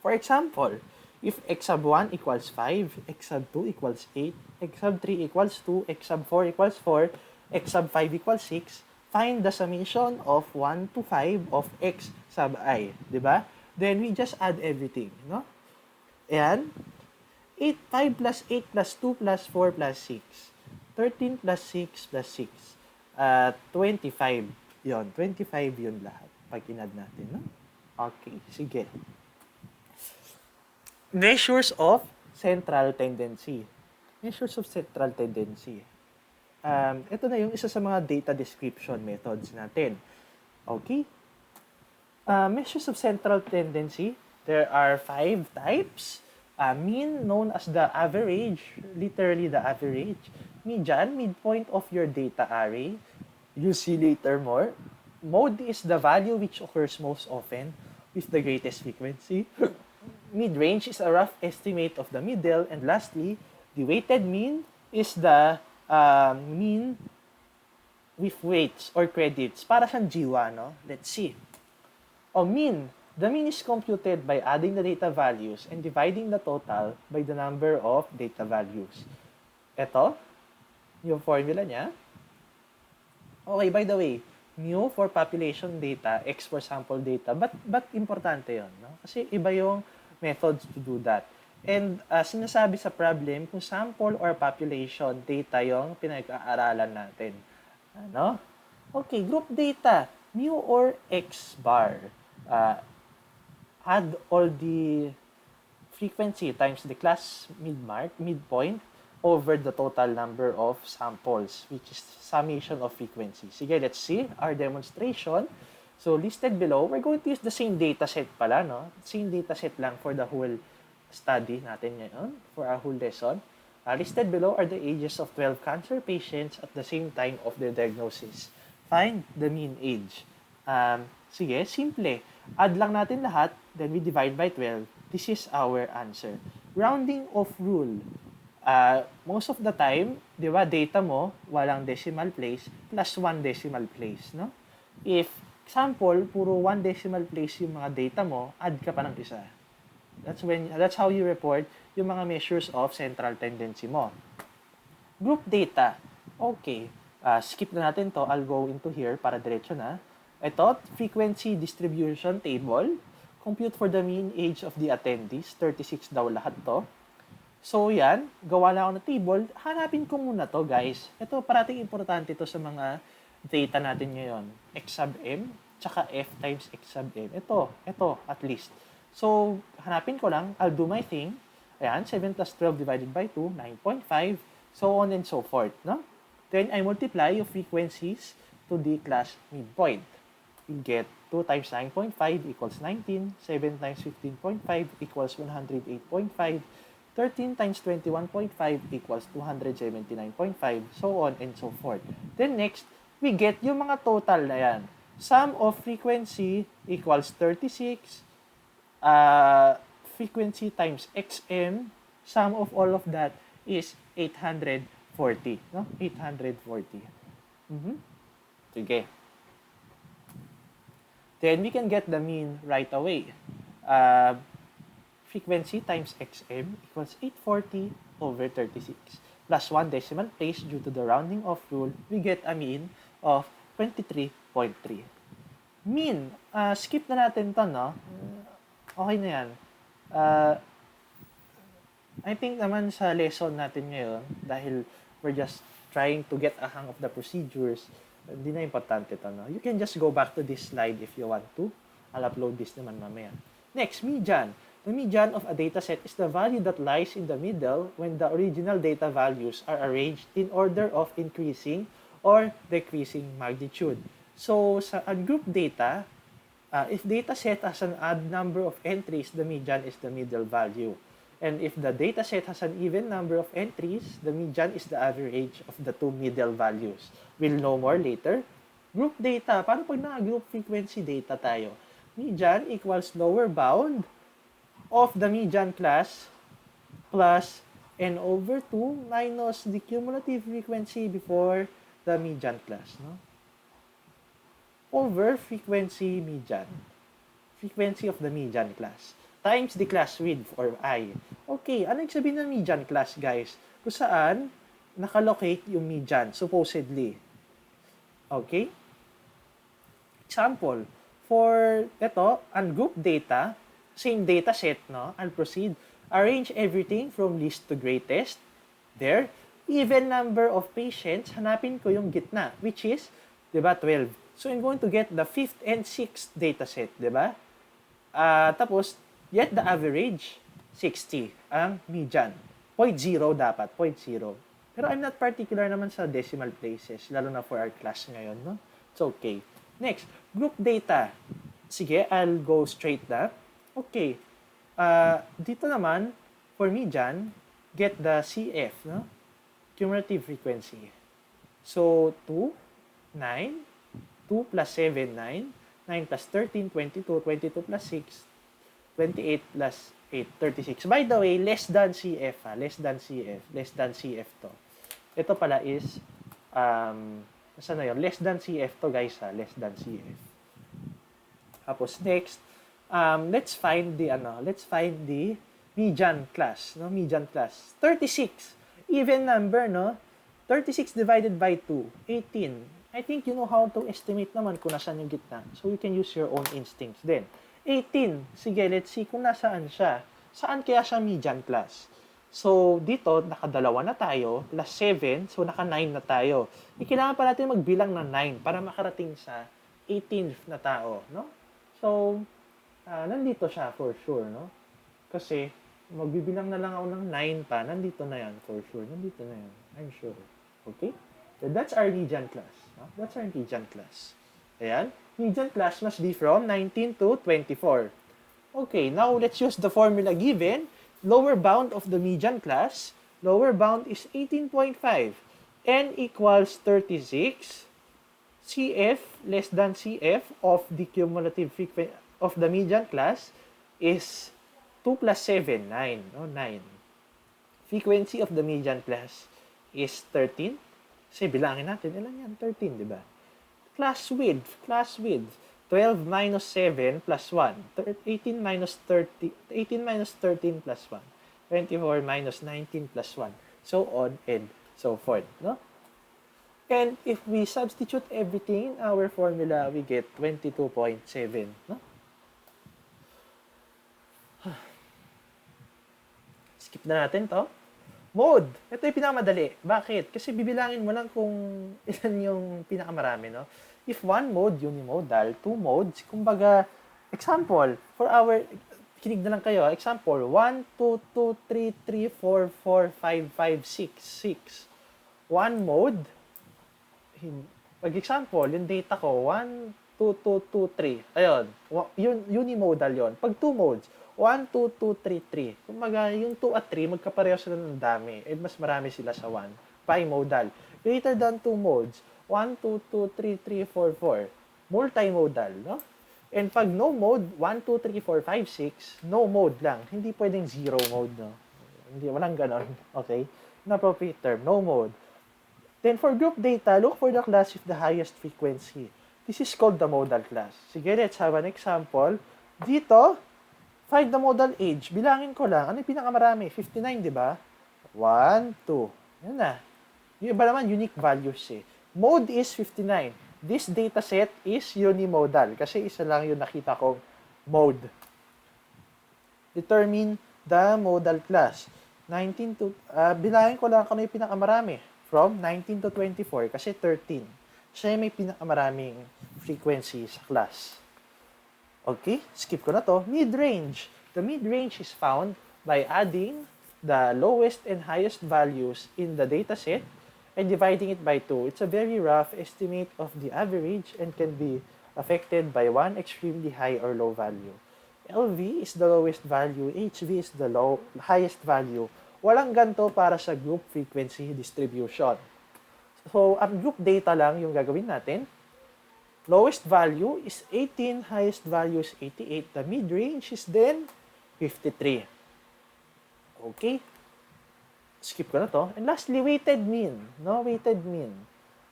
For example, if x sub 1 equals 5, x sub 2 equals 8, x sub 3 equals 2, x sub 4 equals 4, x sub 5 equals 6, find the summation of 1 to 5 of x sub I. Diba? Then we just add everything, no? Ayan. 5 plus 8 plus 2 plus 4 plus 6. 13 plus 6 plus 6. 25. Yon, 25 yun lahat. Pag inad natin, no? Okay, sige. Measures of central tendency. Measures of central tendency. Ito na yung isa sa mga data description methods natin. Okay? Measures of central tendency, there are 5 types. Mean, known as the average, literally the average. Median, midpoint of your data array. You'll see later more. Mode is the value which occurs most often with the greatest frequency. Mid-range is a rough estimate of the middle. And lastly, the weighted mean is the mean with weights or credits. Para siyang jiwa, no? Let's see. Mean. The mean is computed by adding the data values and dividing the total by the number of data values. Ito, yung formula niya. Okay, by the way, mu for population data, x for sample data. But importante yon, no? Kasi iba yung methods to do that. And sinasabi sa problem kung sample or population data yung pinag-aaralan natin. Ano? Okay, group data, mu or x bar. Add all the frequency times the class midpoint over the total number of samples, which is summation of frequency. Sige, let's see our demonstration. So, listed below, we're going to use the same dataset pala, no? Same dataset lang for the whole study natin ngayon, for our whole lesson. Listed below are the ages of 12 cancer patients at the same time of their diagnosis. Find the mean age. Sige, simple. Add lang natin lahat, then we divide by 12. This is our answer. Rounding off rule. Most of the time, di ba, data mo, walang decimal place, plus 1 decimal place, no? If, example, puro 1 decimal place yung mga data mo, add ka pa ng isa. That's how you report yung mga measures of central tendency mo. Group data. Okay. Skip na natin to. I'll go into here para diretso na. Ito, frequency distribution table. Compute for the mean age of the attendees. 36 daw lahat to. So, yan. Gawa na ako ng table. Hanapin ko muna to, guys. Ito, parating importante to sa mga data natin ngayon. X sub m, tsaka f times x sub m. Ito, at least. So, hanapin ko lang. I'll do my thing. Ayan, 7 plus 12 divided by 2, 9.5. So on and so forth, no? Then, I multiply yung frequencies to the class midpoint. You get 2 times 9.5 equals 19. 7 times 15.5 equals 108.5. 13 times 21.5 equals 279.5. So on and so forth. Then next, we get yung mga total na yan. Sum of frequency equals 36. Frequency times xm. Sum of all of that is 840. No? 840. Sige. Then we can get the mean right away. Frequency times xm equals 840 over 36. Plus 1 decimal place due to the rounding off rule, we get a mean of 23.3. Mean, skip na natin to, no? Okay na yan. I think naman sa lesson natin ngayon, dahil we're just trying to get a hang of the procedures, hindi na importante to, no? You can just go back to this slide if you want to. I'll upload this naman mamaya. Next, median. The median of a dataset is the value that lies in the middle when the original data values are arranged in order of increasing or decreasing magnitude. So, sa group data, if dataset has an odd number of entries, the median is the middle value. And if the dataset has an even number of entries, the median is the average of the two middle values. We'll know more later. Group data, paano pag naka-group frequency data tayo? Median equals lower bound of the median class plus n over 2 minus the cumulative frequency before the median class, no? Over frequency median. Frequency of the median class times the class width or I. Okay, ano yung sabihin ng median class, guys? Kung saan nakalocate yung median, supposedly. Okay? Example, for ito, ungroup data, same data set, no? I'll proceed. Arrange everything from least to greatest. There. Even number of patients, hanapin ko yung gitna, which is, di ba, 12. So, I'm going to get the 5th and 6th data set, di ba? Tapos, get the average, 60, ang median. 0.0 dapat, 0.0. Pero I'm not particular naman sa decimal places, lalo na for our class ngayon, no? It's okay. Next, group data. Sige, I'll go straight na. Okay. Dito naman, for median, get the CF, no? Cumulative frequency. So, 2, 9, 2 plus 7, 9, 9 plus 13, 22, 22 plus 6, 28 plus 8, 36. By the way, less than CF, ha? Less than CF. Less than CF to. Ito pala is, saan na yun? Less than CF to, guys, ha? Less than CF. Tapos, next, let's find the median class, no? Median class. 36. Even number, no? 36 divided by 2, 18. I think you know how to estimate naman kung nasaan yung gitna. So, you can use your own instincts then. 18. Sige, let's see kung nasaan siya. Saan kaya siya median class? So, dito, nakadalawa na tayo, plus 7, so naka-9 na tayo. Kailangan pa natin magbilang ng 9 para makarating sa 18th na tao, no? So, nandito siya for sure, no? Kasi, magbibilang na lang ako ng 9 pa, nandito na yan for sure. Nandito na yan, I'm sure. Okay? So, that's our median class. No? That's our median class. Ayan. Median class must be from 19 to 24. Okay, now let's use the formula given. Lower bound of the median class, lower bound is 18.5. N equals 36. CF less than CF of the cumulative frequency of the median class is 2 plus 7, 9. No? 9. Frequency of the median class is 13. Kasi bilangin natin, ilan yan? 13, di ba? Class width, 12 minus 7 plus 1. 18 minus 30, 18 minus 13 plus 1. 24 minus 19 plus 1. So on and so forth. No? And if we substitute everything in our formula, we get 22.7. No? Skip na natin to. Mode. Ito yung pinakamadali. Bakit? Kasi bibilangin mo lang kung ilan yung pinakamarami, no? If one mode, unimodal, two modes, kumbaga, example, for our, kinig na lang kayo, example, 1, 2, 2, 3, 3, 4, 4, 5, 5, 6, 6. One mode, pag example, yung data ko, 1, 2, 2, 2, 3. Ayun, unimodal yon. Pag two modes, 1, 2, 2, 3, 3. Kumbaga, yung 2 at 3, magkapareho sila ng dami. And mas marami sila sa 1. Bimodal. Greater than 2 modes, 1, 2, 2, 3, 3, 4, 4. Multimodal, no? And pag no mode, 1, 2, 3, 4, 5, 6, no mode lang. Hindi pwedeng zero mode, no? Hindi, walang ganon. Okay? Inappropriate term, no mode. Then for group data, look for the class with the highest frequency. This is called the modal class. Sige, let's have an example. Dito, find the modal age. Bilangin ko lang. Ano yung pinakamarami? 59, di ba? 1, 2. Yan na. Yung iba naman, unique values eh. Mode is 59. This dataset is unimodal kasi isa lang yung nakita kong mode. Determine the modal class. 19 to, bilangin ko lang kung ano yung pinakamarami. From 19 to 24 kasi 13. Siya yung may pinakamaraming frequency sa class. Okay, skip ko na to. Mid-range. The mid-range is found by adding the lowest and highest values in the dataset and dividing it by 2. It's a very rough estimate of the average and can be affected by one extremely high or low value. LV is the lowest value, HV is the highest value. Walang ganito para sa group frequency distribution. So, ang group data lang yung gagawin natin. Lowest value is 18, highest value is 88. The mid-range is then 53. Okay? Skip ko na to. And lastly, weighted mean. No? Weighted mean.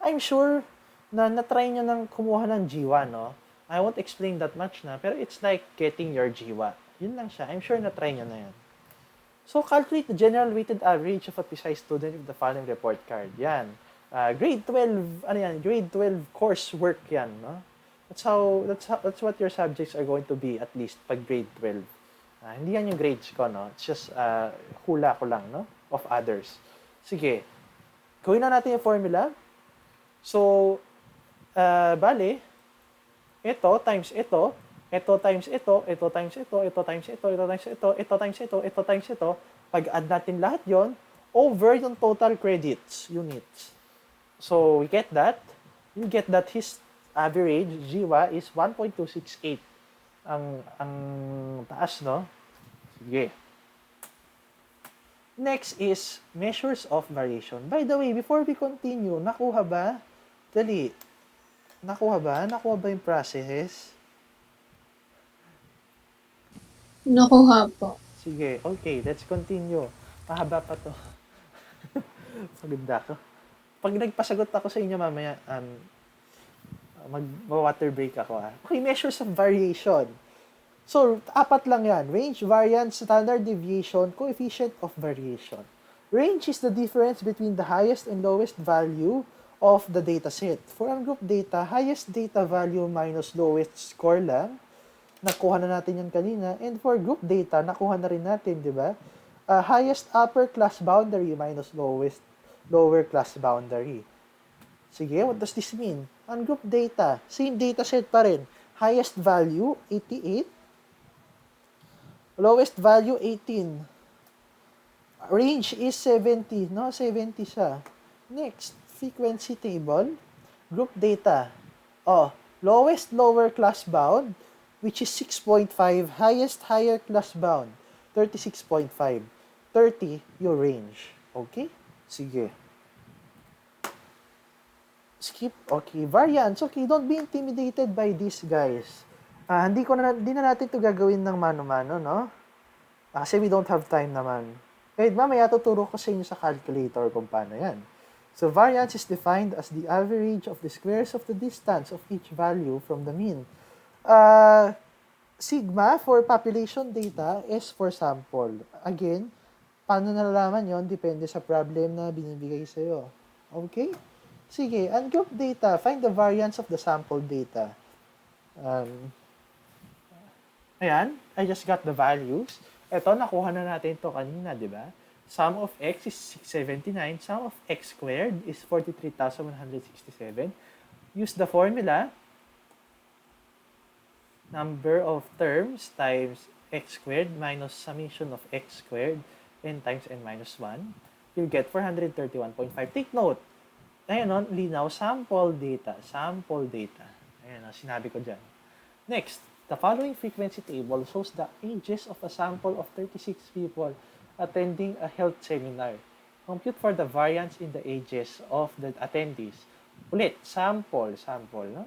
I'm sure na na-try nyo nang kumuha ng jiwa, no? I won't explain that much na, pero it's like getting your jiwa. Yun lang siya. I'm sure na-try nyo na yan. So, calculate the general weighted average of a precise student with the following report card. Yan. Grade 12, ano yan? Grade 12 coursework yan, no? That's what your subjects are going to be, at least, pag grade 12. Hindi yan yung grades ko, no? It's just hula ko lang, no? Of others. Sige. Gawin na natin yung formula. So, bale, ito times ito, ito times ito, ito times ito, ito times ito, ito times ito, ito times ito, ito times ito. Pag-add natin lahat yon over yung total credits, units. So, we get that. You get that his average, GWA, is 1.268. Ang taas, no? Sige. Next is measures of variation. By the way, before we continue, nakuha ba? Dali. Nakuha ba? Nakuha ba yung process? Nakuha po. Sige, okay, let's continue. Mahaba pa to. Maganda ko. Pag nagpasagot ako sa inyo mamaya, mag-water break ako. Okay, measures of variation. So, 4 lang yan. Range, variance, standard deviation, coefficient of variation. Range is the difference between the highest and lowest value of the data set. For ungroup data, highest data value minus lowest score lang. Nakuha na natin yan kanina. And for group data, nakuha na rin natin, di ba? Highest upper class boundary minus lowest lower class boundary. Sige, what does this mean? Ungroup data, same data set pa rin. Highest value, 88. Lowest value, 18. Range is 70. No, 70 siya. Next, frequency table. Group data. Oh, Lowest lower class bound, which is 6.5. Highest higher class bound, 36.5. 30 yung range. Okay? Sige. Skip. Okay. Variance. Okay, don't be intimidated by this, guys. Hindi na natin to gagawin ng mano-mano, no? Kasi we don't have time naman. Kahit mamaya tuturo ko sa inyo sa calculator kung paano yan. So, variance is defined as the average of the squares of the distance of each value from the mean. Sigma for population data, S for sample. Again, paano nalalaman yon? Depende sa problem na binibigay sa'yo. Okay? Sige, ungroup data. Find the variance of the sample data. Ayan, I just got the values. Ito, nakuha na natin ito kanina, di ba? Sum of x is 679. Sum of x squared is 43,167. Use the formula. Number of terms times x squared minus summation of x squared n times n minus 1. You'll get 431.5. Take note. Ayan o, linaw, sample data. Sample data. Ayan o, sinabi ko dyan. Next, the following frequency table shows the ages of a sample of 36 people attending a health seminar. Compute for the variance in the ages of the attendees. Ulit, sample, no?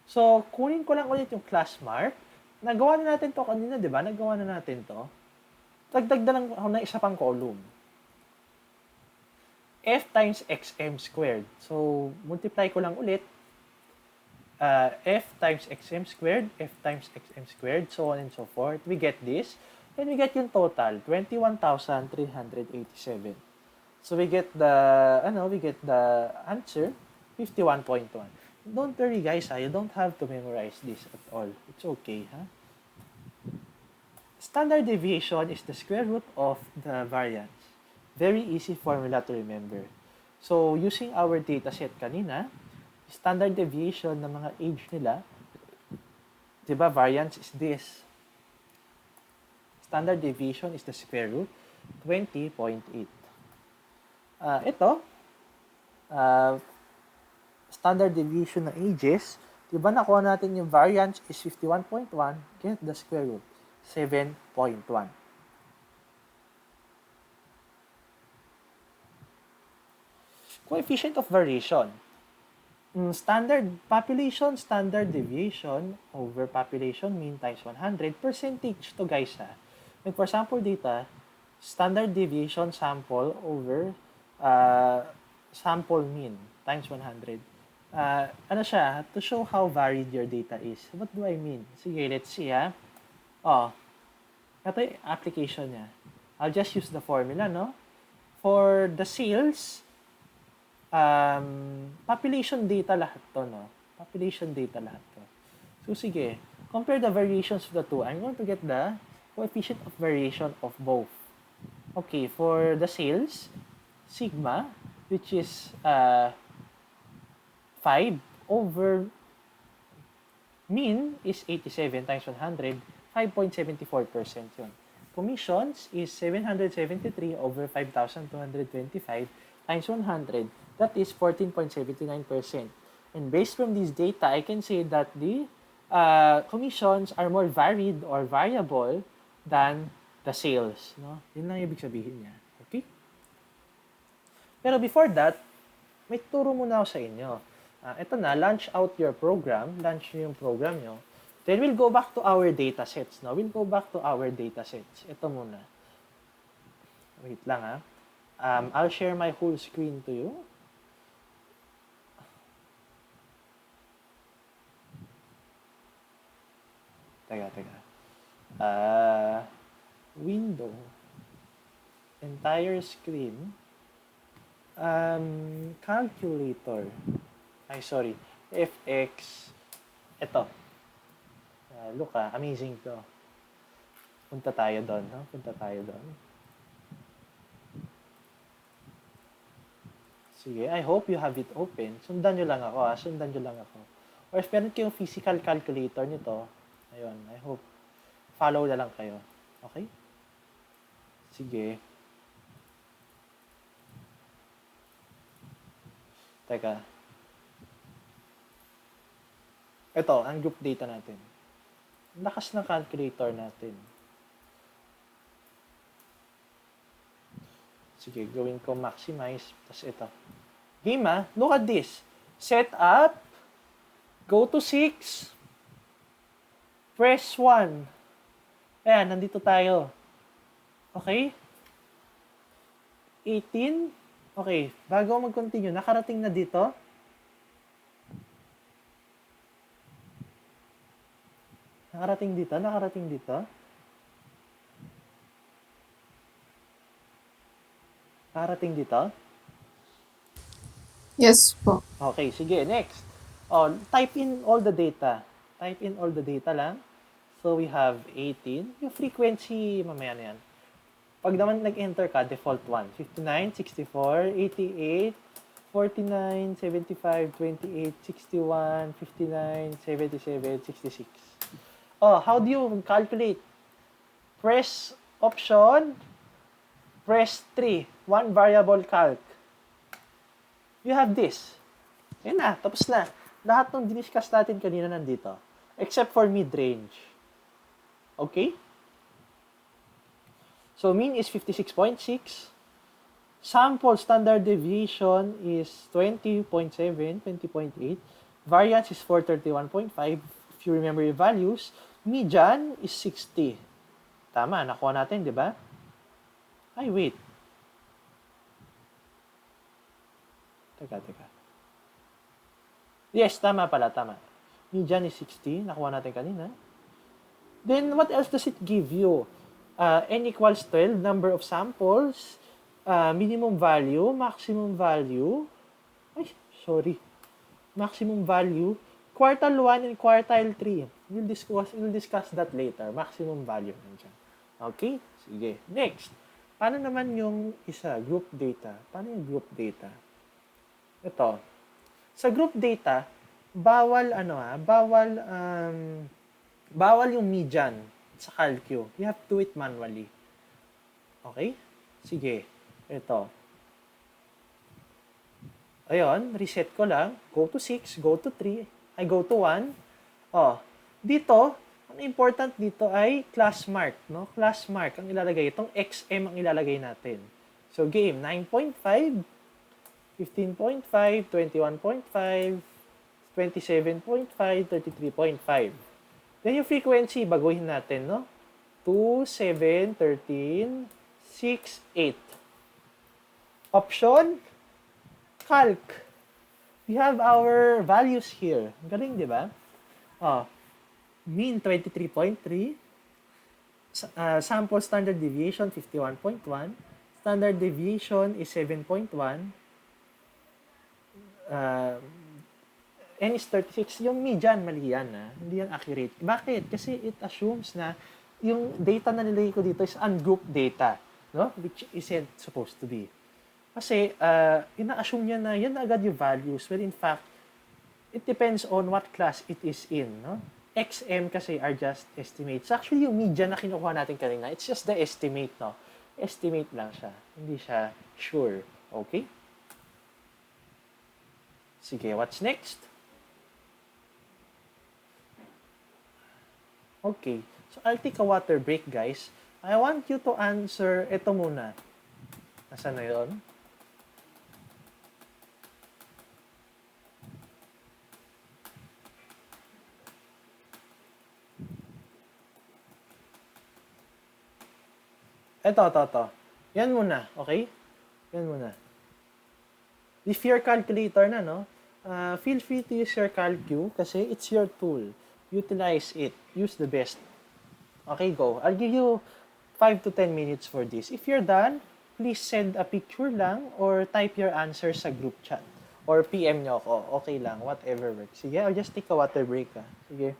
So, kunin ko lang ulit yung class mark. Nagawa na natin to kanina, di ba? Nagawa na natin to. Dagdag na lang ako ng isa pang column. F times xm squared. So, multiply ko lang ulit. F times xm squared, F times xm squared, so on and so forth. We get this. And we get yung total, 21,387. So we get the answer, 51.1. Don't worry guys, you don't have to memorize this at all. It's okay, huh? Standard deviation is the square root of the variance. Very easy formula to remember. So using our data set kanina, standard deviation ng mga age nila, diba, variance is this. Standard deviation is the square root, 20.8. Standard deviation ng ages, diba nakuha natin yung variance is 51.1, get the square root, 7.1. Coefficient of variation. Standard population, standard deviation over population mean times 100, percentage to guys ha. And for sample data, standard deviation sample over sample mean times 100. Ano siya? To show how varied your data is. What do I mean? Sige, let's see ha. Ito yung application niya. I'll just use the formula, no? For the sales, population data lahat to, no? Population data lahat to. So, sige. Compare the variations of the two. I'm going to get the coefficient of variation of both. Okay, for the sales, sigma, which is 5 over mean is 87 times 100, 5.74% yun. Commissions is 773 over 5,225 times 100. That is 14.79%. And based from this data, I can say that the commissions are more varied or variable than the sales. No? Yun lang ibig sabihin niya. Okay? Pero before that, may turo muna ako sa inyo. Ito na, launch out your program. Launch nyo yung program nyo. Then we'll go back to our data sets. No? We'll go back to our data sets. Ito muna. Wait lang ha. I'll share my whole screen to you. Teka. Window. Entire screen. Calculator. Sorry. FX. Ito. Look amazing to. Punta tayo doon, no? Sige, I hope you have it open. Sundan nyo lang ako, Or if meron kayong physical calculator nito, ayun, I hope follow na lang kayo. Okay? Sige. Teka. Ito, ang group data natin. Lakas ng calculator natin. Sige, gawin ko maximize. Tapos ito. Game look at this. Set up. Go to 6. Press 1. Ayan, nandito tayo. Okay? 18. Okay, bago mag-continue, nakarating na dito. Nakarating dito. Nakarating dito. Yes po. Okay, sige, next. Type in all the data. Type in all the data lang. So, we have 18. Yung frequency, mamaya na yan. Pag naman nag-enter ka, default 1. 59, 64, 88, 49, 75, 28, 61, 59, 77, 66. How do you calculate? Press option, press 3, one variable calc. You have this. Yan na, tapos na. Lahat ng diniscuss natin kanina nandito. Except for mid-range. Okay? So, mean is 56.6. Sample standard deviation is 20.7, 20.8. Variance is 431.5. If you remember your values, median is 60. Tama, nakuha natin, di ba? Ay, wait. Teka. Yes, tama pala, tama. Median is 60. Nakuha natin kanina. Then, what else does it give you? N equals 12, number of samples, minimum value, maximum value, maximum value, quartile 1 and quartile 3. We'll discuss that later. Maximum value. Okay? Sige. Next. Paano naman yung isa? Group data. Paano yung group data? Ito. Sa group data, bawal yung median sa calcu. You have to do it manually. Okay? Sige. Ito. Ayun, reset ko lang. Go to 6, go to 3, go to 1. Dito, ang important dito ay class mark, no? Class mark ang ilalagay. Itong XM ang ilalagay natin. So, game, 9.5, 15.5, 21.5, 27.5, 33.5. Then yung frequency, baguhin natin, no? 2, 7, 13, 6, 8. Option, calc. We have our values here. Galing, di ba? Mean 23.3. Sample standard deviation 51.1. Standard deviation is 7.1. N is 36. Yung median, mali yan. Hindi yan accurate. Bakit? Kasi it assumes na yung data na nilagay ko dito is ungrouped data, no? Which isn't supposed to be. Kasi, ina-assume niya na yan agad yung values. Well, in fact, it depends on what class it is in, no? XM kasi are just estimates. Actually, yung median na kinukuha natin kanina, it's just the estimate, no? Estimate lang siya. Hindi siya sure. Okay? Sige, what's next? Okay. So, I'll take a water break, guys. I want you to answer ito muna. Nasaan na yun? Ito. Yan muna, okay? Yan muna. If your calculator na, no? Feel free to use your calcu kasi it's your tool. Utilize it. Use the best. Okay, go. I'll give you 5 to 10 minutes for this. If you're done, please send a picture lang or type your answer sa group chat. Or PM nyo ako. Okay lang. Whatever works. Sige, I'll just take a water break. Sige.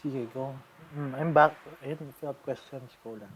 Sige, go. I'm back. Ayun, fill up questions ko lang.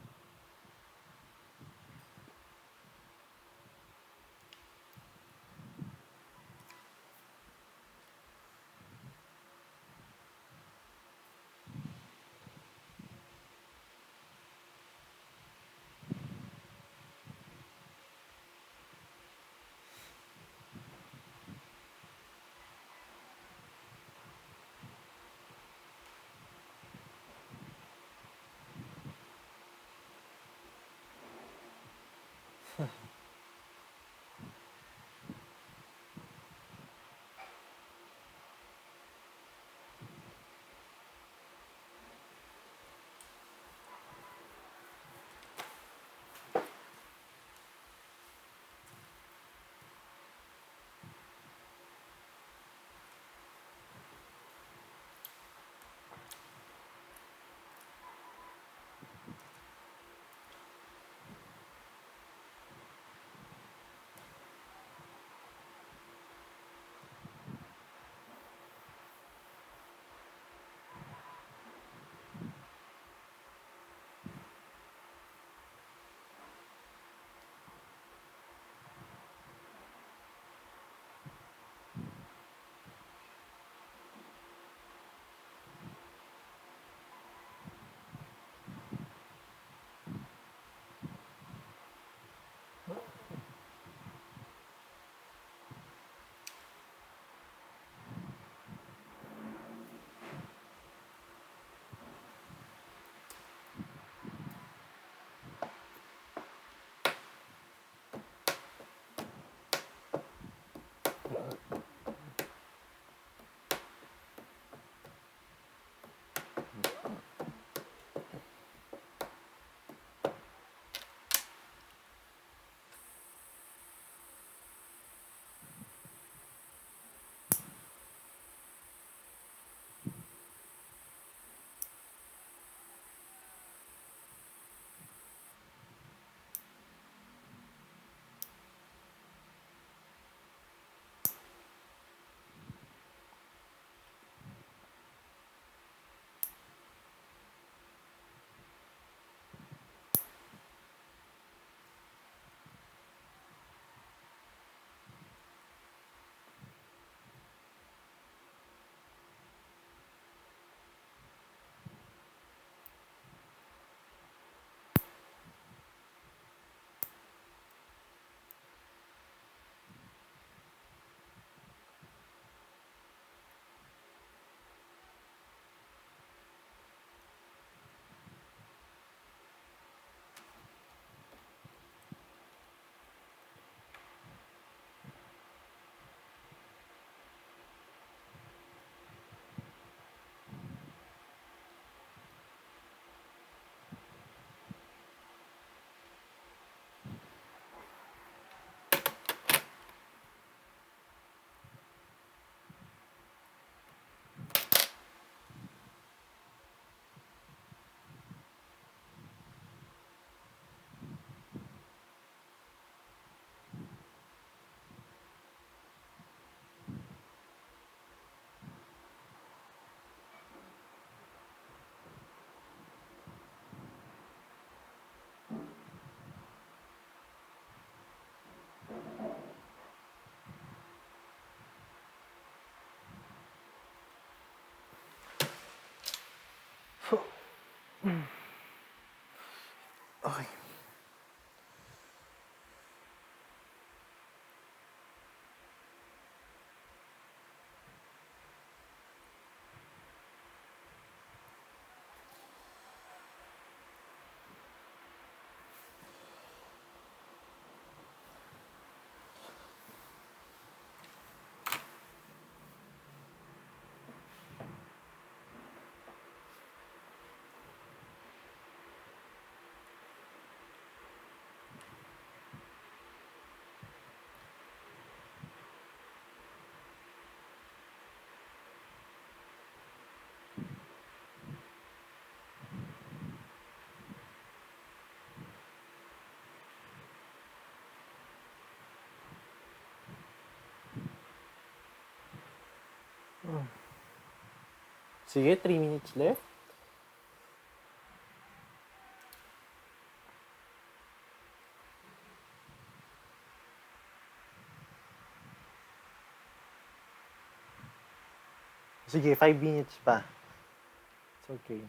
So, okay. Sige, 3 minutes left. Sige, 5 minutes pa. It's okay.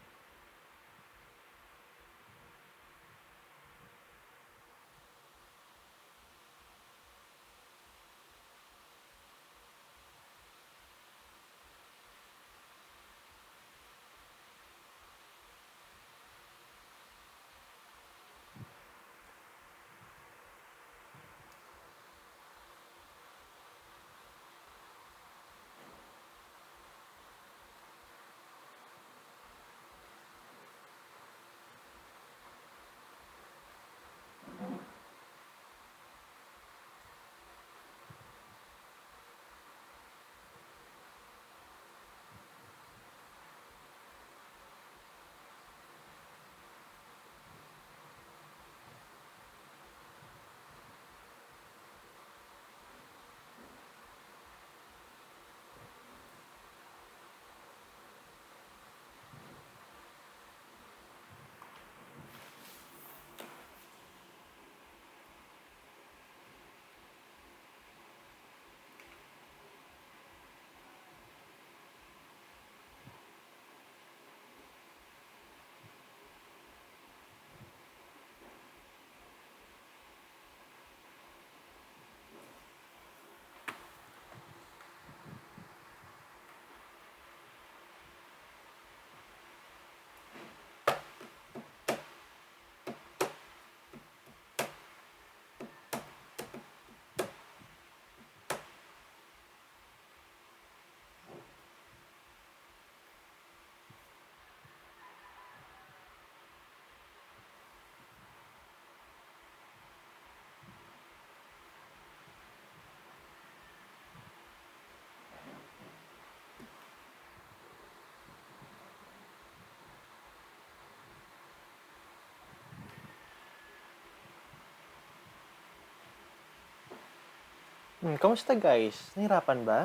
Kamusta guys? Nahirapan ba?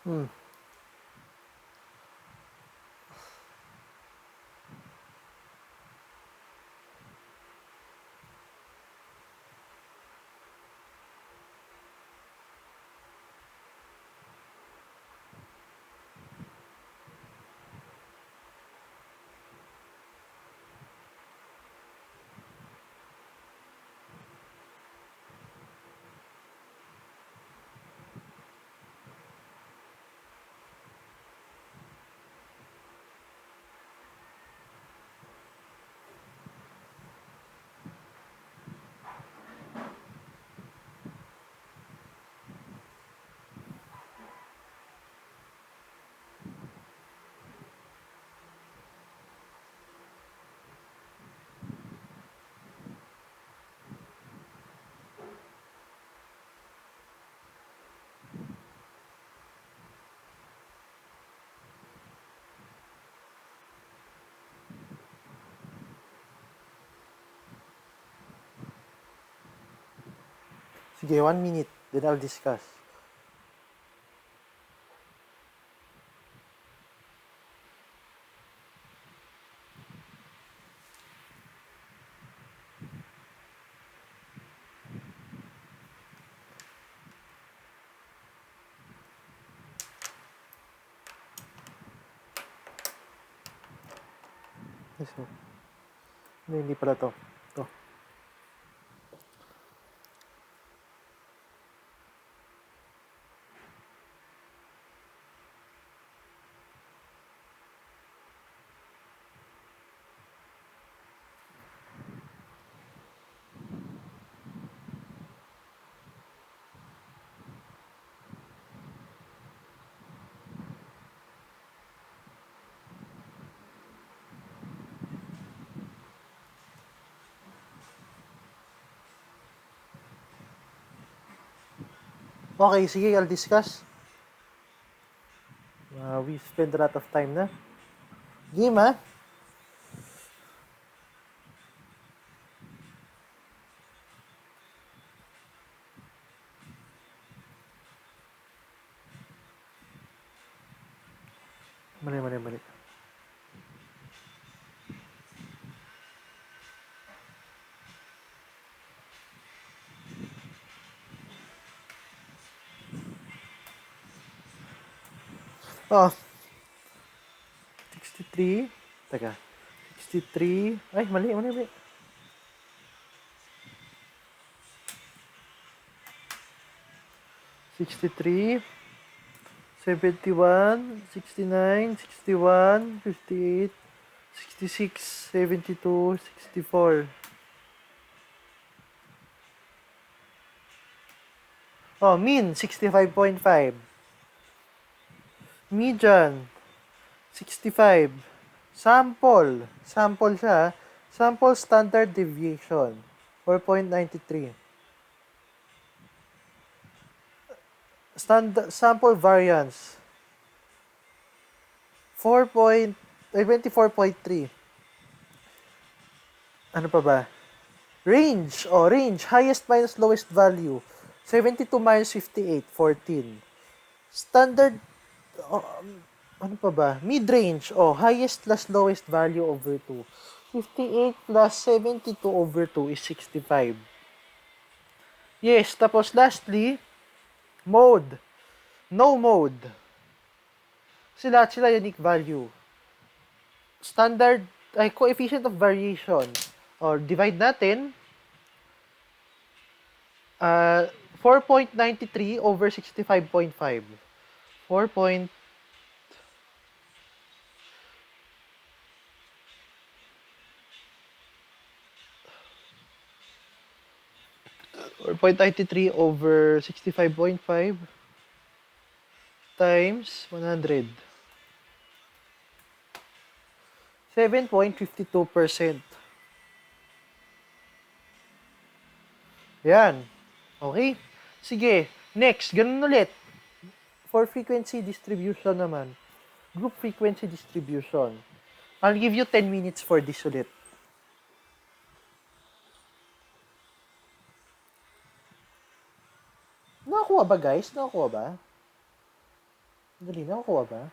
Hmm. Sige, 1 minute. Then I'll discuss. Yes, sir. Hindi pala to. To. Okay, sige, I'll discuss. We spend a lot of time na. Game, ha? Mali. Oh, 63. Teka. 63. Ay, mali. 63. 71. 69. 61. 58. 66. 72. 64. Oh, mean, 65.5. Median, 65. Sample siya. Sample standard deviation, 4.93. Sample variance, 24.3. Ano pa ba? Range, range. Highest minus lowest value. 72 minus 58, 14. Standard, oh, ano pa ba? Mid-range, highest plus lowest value over 2. 58 plus 72 over 2 is 65. Yes, tapos lastly, mode. No mode. Sila unique value. Standard, coefficient of variation. Or divide natin, 4.93 over 65.5. 4. 4.93 over 65.5 times 100. 7.52%. Yan. Okay? Sige. Next, ganun ulit. For frequency distribution naman. Group frequency distribution. I'll give you 10 minutes for this ulit. Nakakuha ba, guys? Nakakuha ba? Dali, nakakuha ba?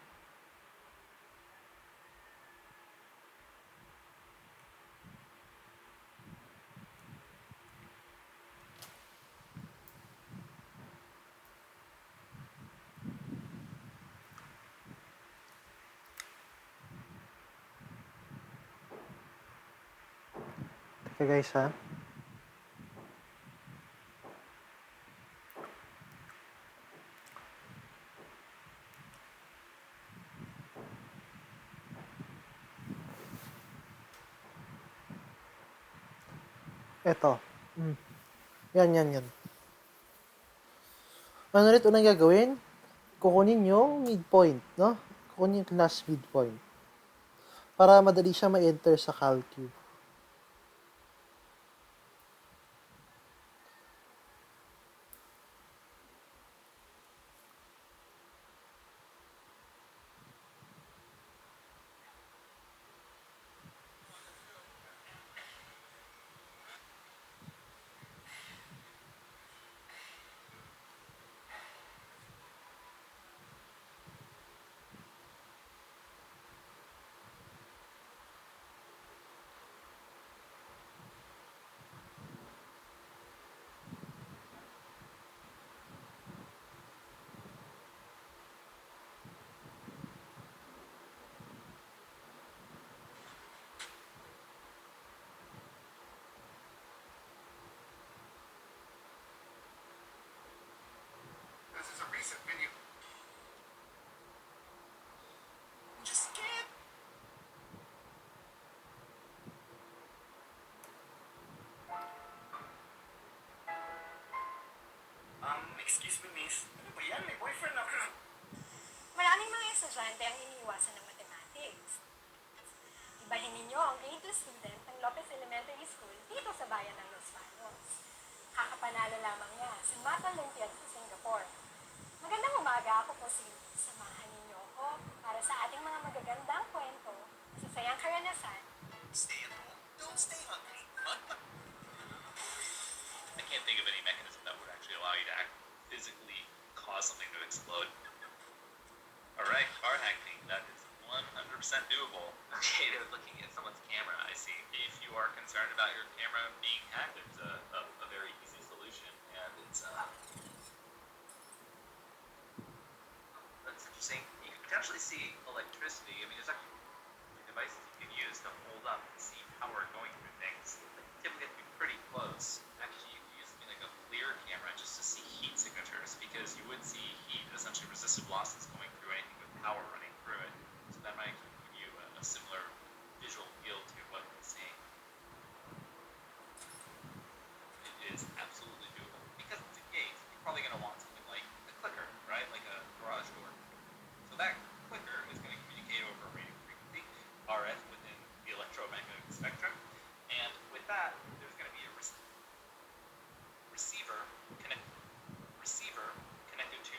Teka, guys, ha? Eto. Yan. Ano ulit unang gagawin? Kukunin yung midpoint, no? Kukunin yung class midpoint. Para madali siya ma-enter sa calcu. Excuse me, miss. Ano ba yan? May boyfriend ako. Maraming mga estudyante ang iniiwasan ng mathematics. Ibahin ninyo ang grade 2 student ng Lopez Elementary School dito sa bayan ng Los Baños. Kakapanalo lamang niya sa Math Olympiad sa Singapore. samahan ninyo ako para sa ating mga magagandang kwento, masasayang karanasan. Stay at home. Don't stay hungry. I can't think of any mechanism that would actually allow you to physically cause something to explode. Alright, car hacking, that is 100% doable. Okay, they're looking at someone's camera, I see. If you are concerned about your camera being hacked, there's a very easy solution, and it's, that's interesting. You can potentially see electricity. I mean, there's actually devices you can use to hold up and see power going through things. Typically, have to be pretty close. Actually, you can use something like a FLIR camera just to see heat signatures, because you would see heat, essentially resistive losses going through anything with power running through it. So that might actually give you a similar visual feel to what we're seeing. It is absolutely doable. Because it's a gate, you're probably going to want something like a clicker, right? Like a garage door. So that clicker is going to communicate over radio frequency, RF within the electromagnetic spectrum. And with that, there's going to be a receiver connected to.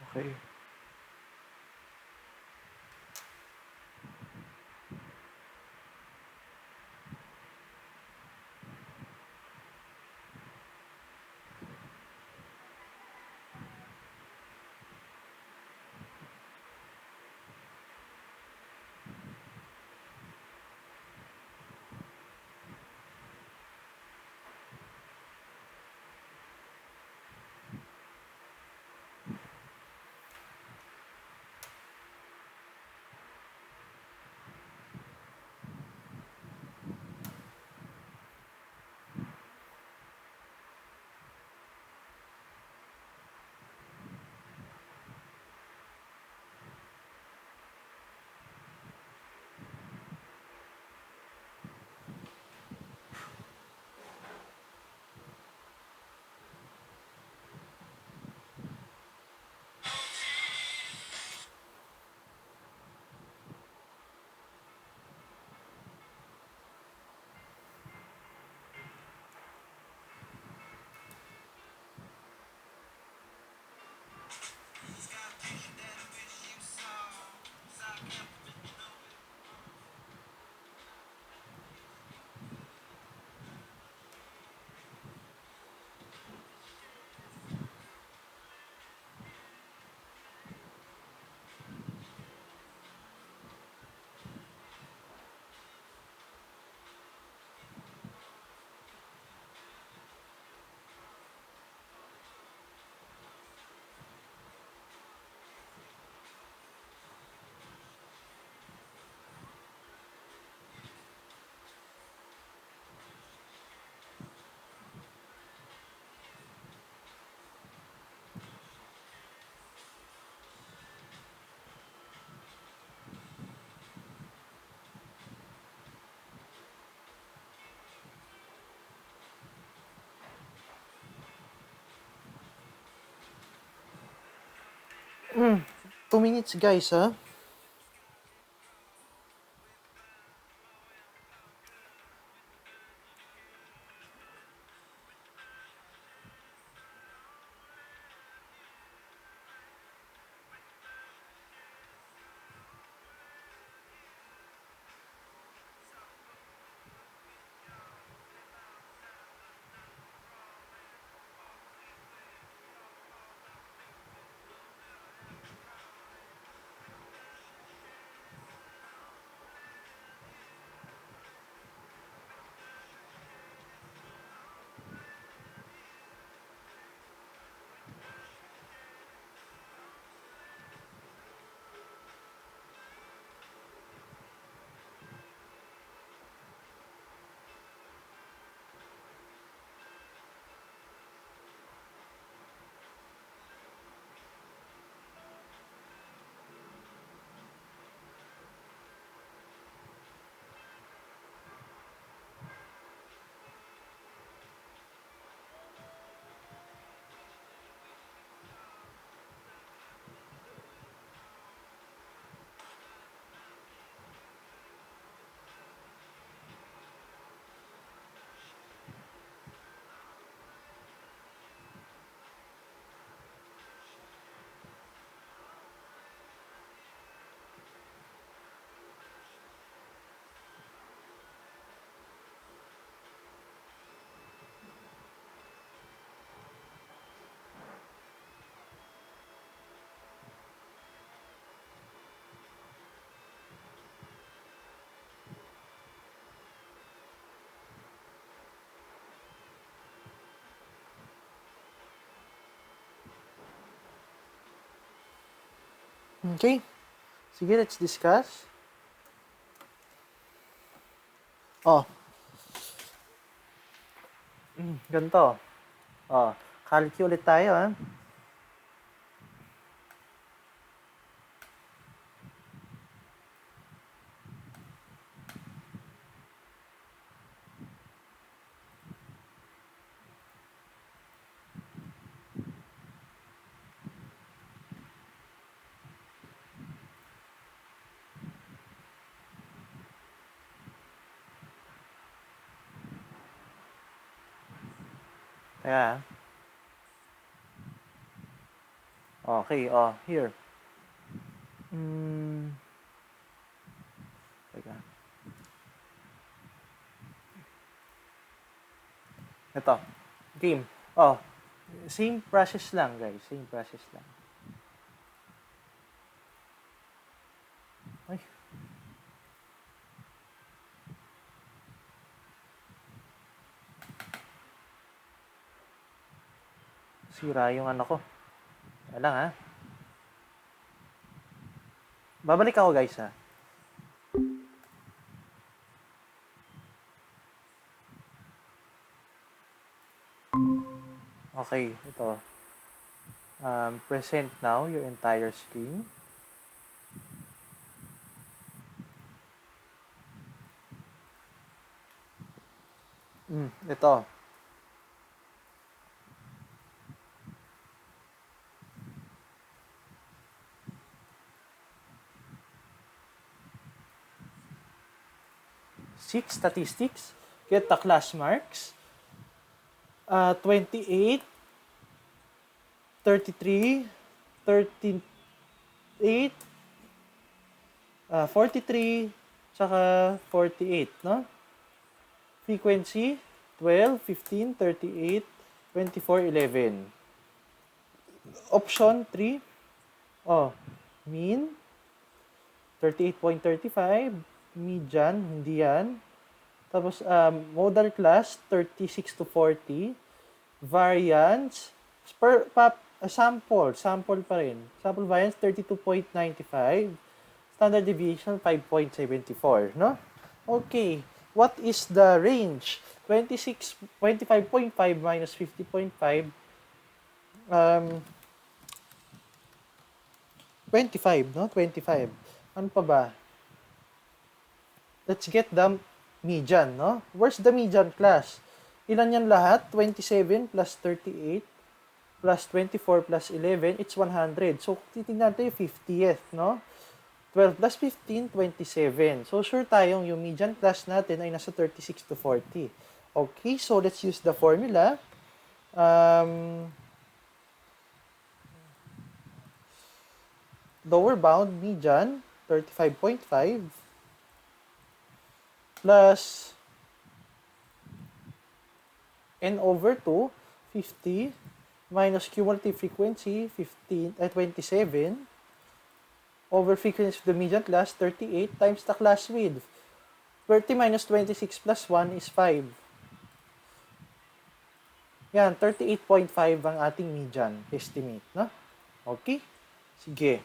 Okay. 2 minutes, guys, ha? Okay. Sige, let's discuss. Oh, ganito. Oh, calculate ulit tayo, ha? Teka, ha? Okay, here. Teka. Ito. Game. Same process lang, guys. Same process lang. Ay. Sira yung ano ko. Wala lang, ha? Babalik ako, guys, ha? Okay, ito. Present now your entire screen. Ito. Six statistics. Get the class marks. 28, 33, 38, 43, tsaka 48, no? Frequency, 12, 15, 38, 24, 11. Option 3, mean, 38.35, median, hindi yan. Tapos, modal class, 36 to 40. Variance, sample pa rin. Sample variance, 32.95. Standard deviation, 5.74, no? Okay, what is the range? 25.5 minus 50.5, 25, no? 25. Ano pa ba? Let's get the median, no? Where's the median class? Ilan yan lahat? 27 plus 38 plus 24 plus 11, it's 100. So, titignan natin yung 50th, no? 12 plus 15, 27. So, sure tayong yung median class natin ay nasa 36 to 40. Okay, so let's use the formula. Lower bound median, 35.5 plus n over 2, 50, minus cumulative frequency, 27, over frequency of the median class, 38, times the class width. 30 minus 26 plus 1 is 5. Yan, 38.5 ang ating median estimate, no? Okay? Sige.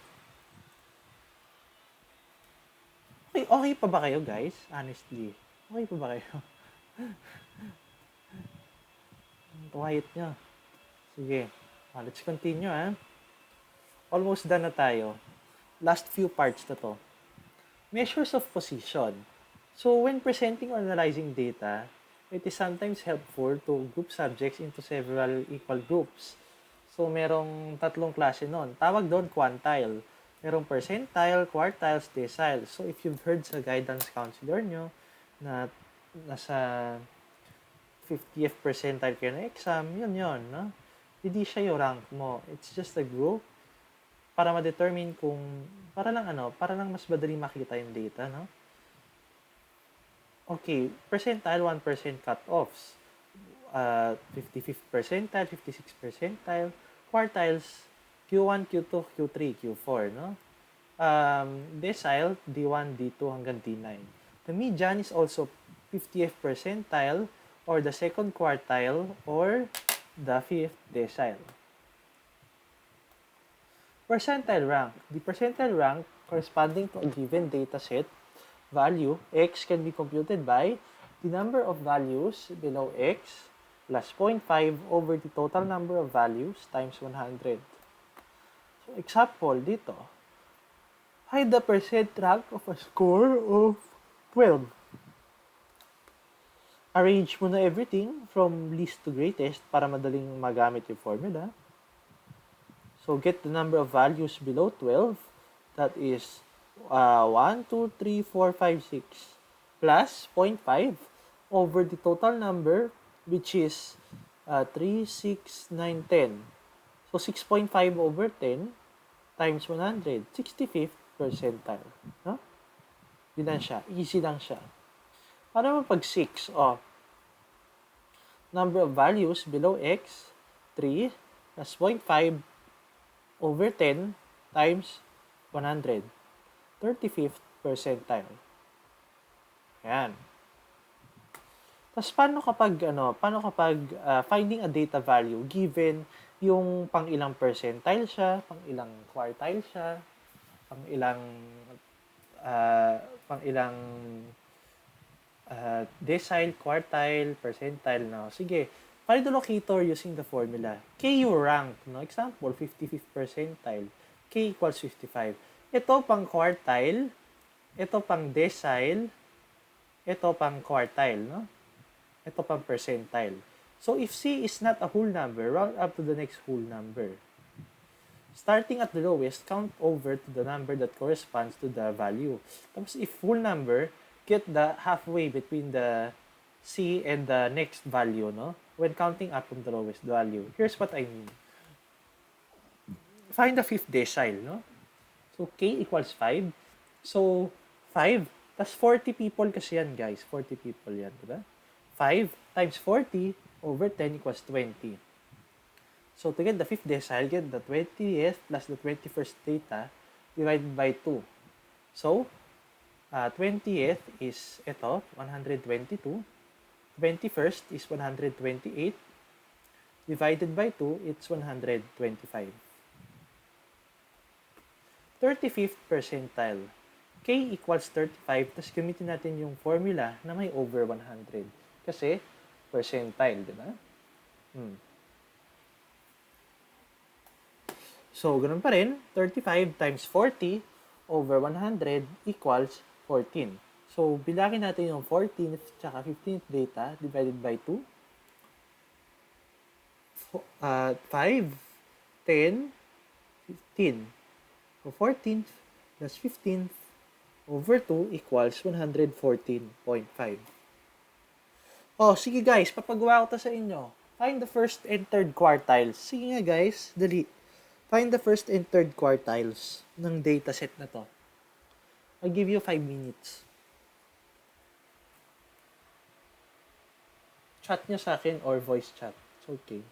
Okay pa ba kayo, guys? Honestly. Okay pa ba kayo? Quiet nyo. Sige. Let's continue, ha? Almost done na tayo. Last few parts na to. Measures of position. So, when presenting or analyzing data, it is sometimes helpful to group subjects into several equal groups. So, merong tatlong klase nun. Tawag doon quantile. Merong percentile, quartiles, decile. So, if you've heard sa guidance counselor nyo na nasa 50th percentile kayo na exam, yun, no? Hindi siya yung rank mo. It's just a group para ma-determine kung, para lang mas madaling makita yung data, no? Okay, percentile, 1% cut-offs. 55th percentile, 56th percentile. Quartiles, Q1, Q2, Q3, Q4, no? Decile, D1, D2 hanggang D9. The median is also 50th percentile or the second quartile or the 5th decile. Percentile rank. The percentile rank corresponding to a given data set value, x, can be computed by the number of values below x plus 0.5 over the total number of values times 100. So, example dito, find the percent rank of a score of 12. Arrange muna everything from least to greatest para madaling magamit yung formula. So, get the number of values below 12. That is 1, 2, 3, 4, 5, 6 plus 0.5 over the total number which is 3, 6, 9, 10. So, 6.5 over 10 times 100. 65th percentile. No? Yun lang siya. Easy lang siya. Para mo pag 6, number of values below x, 3 plus 0.5 over 10 times 100. 35th percentile. Ayan. Tapos paano kapag finding a data value given yung pang ilang percentile siya, pang ilang quartile siya, pang ilang decile, quartile, percentile, no? Sige, find the locator using the formula. K yung rank, no? Example, 55th percentile. K equals 55. Ito pang quartile, ito pang decile, ito pang quartile, no? Ito pang percentile. So, if C is not a whole number, round up to the next whole number. Starting at the lowest, count over to the number that corresponds to the value. Tapos, if whole number, get the halfway between the C and the next value, no? When counting up from the lowest value. Here's what I mean. Find the 5th decile, no? So, K equals 5. So, 5. Tas 40 people kasi yan, guys. 40 people yan, diba? 5 times 40 over 10 equals 20. So, to get the 5th decile, get the 20th plus the 21st data divided by 2. So, 20th is ito, 122. 21st is 128. Divided by 2, it's 125. 35th percentile. K equals 35, tapos gamitin natin yung formula na may over 100. Kasi, percentile, di ba? So, ganun pa rin, 35 times 40 over 100 equals 14. So, bilangin natin yung 14th tsaka 15th data divided by 2. 5 10, 15. So 14th plus 15th over 2 equals 114.5. Oh, sige guys, papagawa ko to sa inyo. Find the first and third quartiles. Sige nga guys, dali. Find the first and third quartiles ng dataset na to. I'll give you 5 minutes. Chat nyo sa akin or voice chat. It's okay.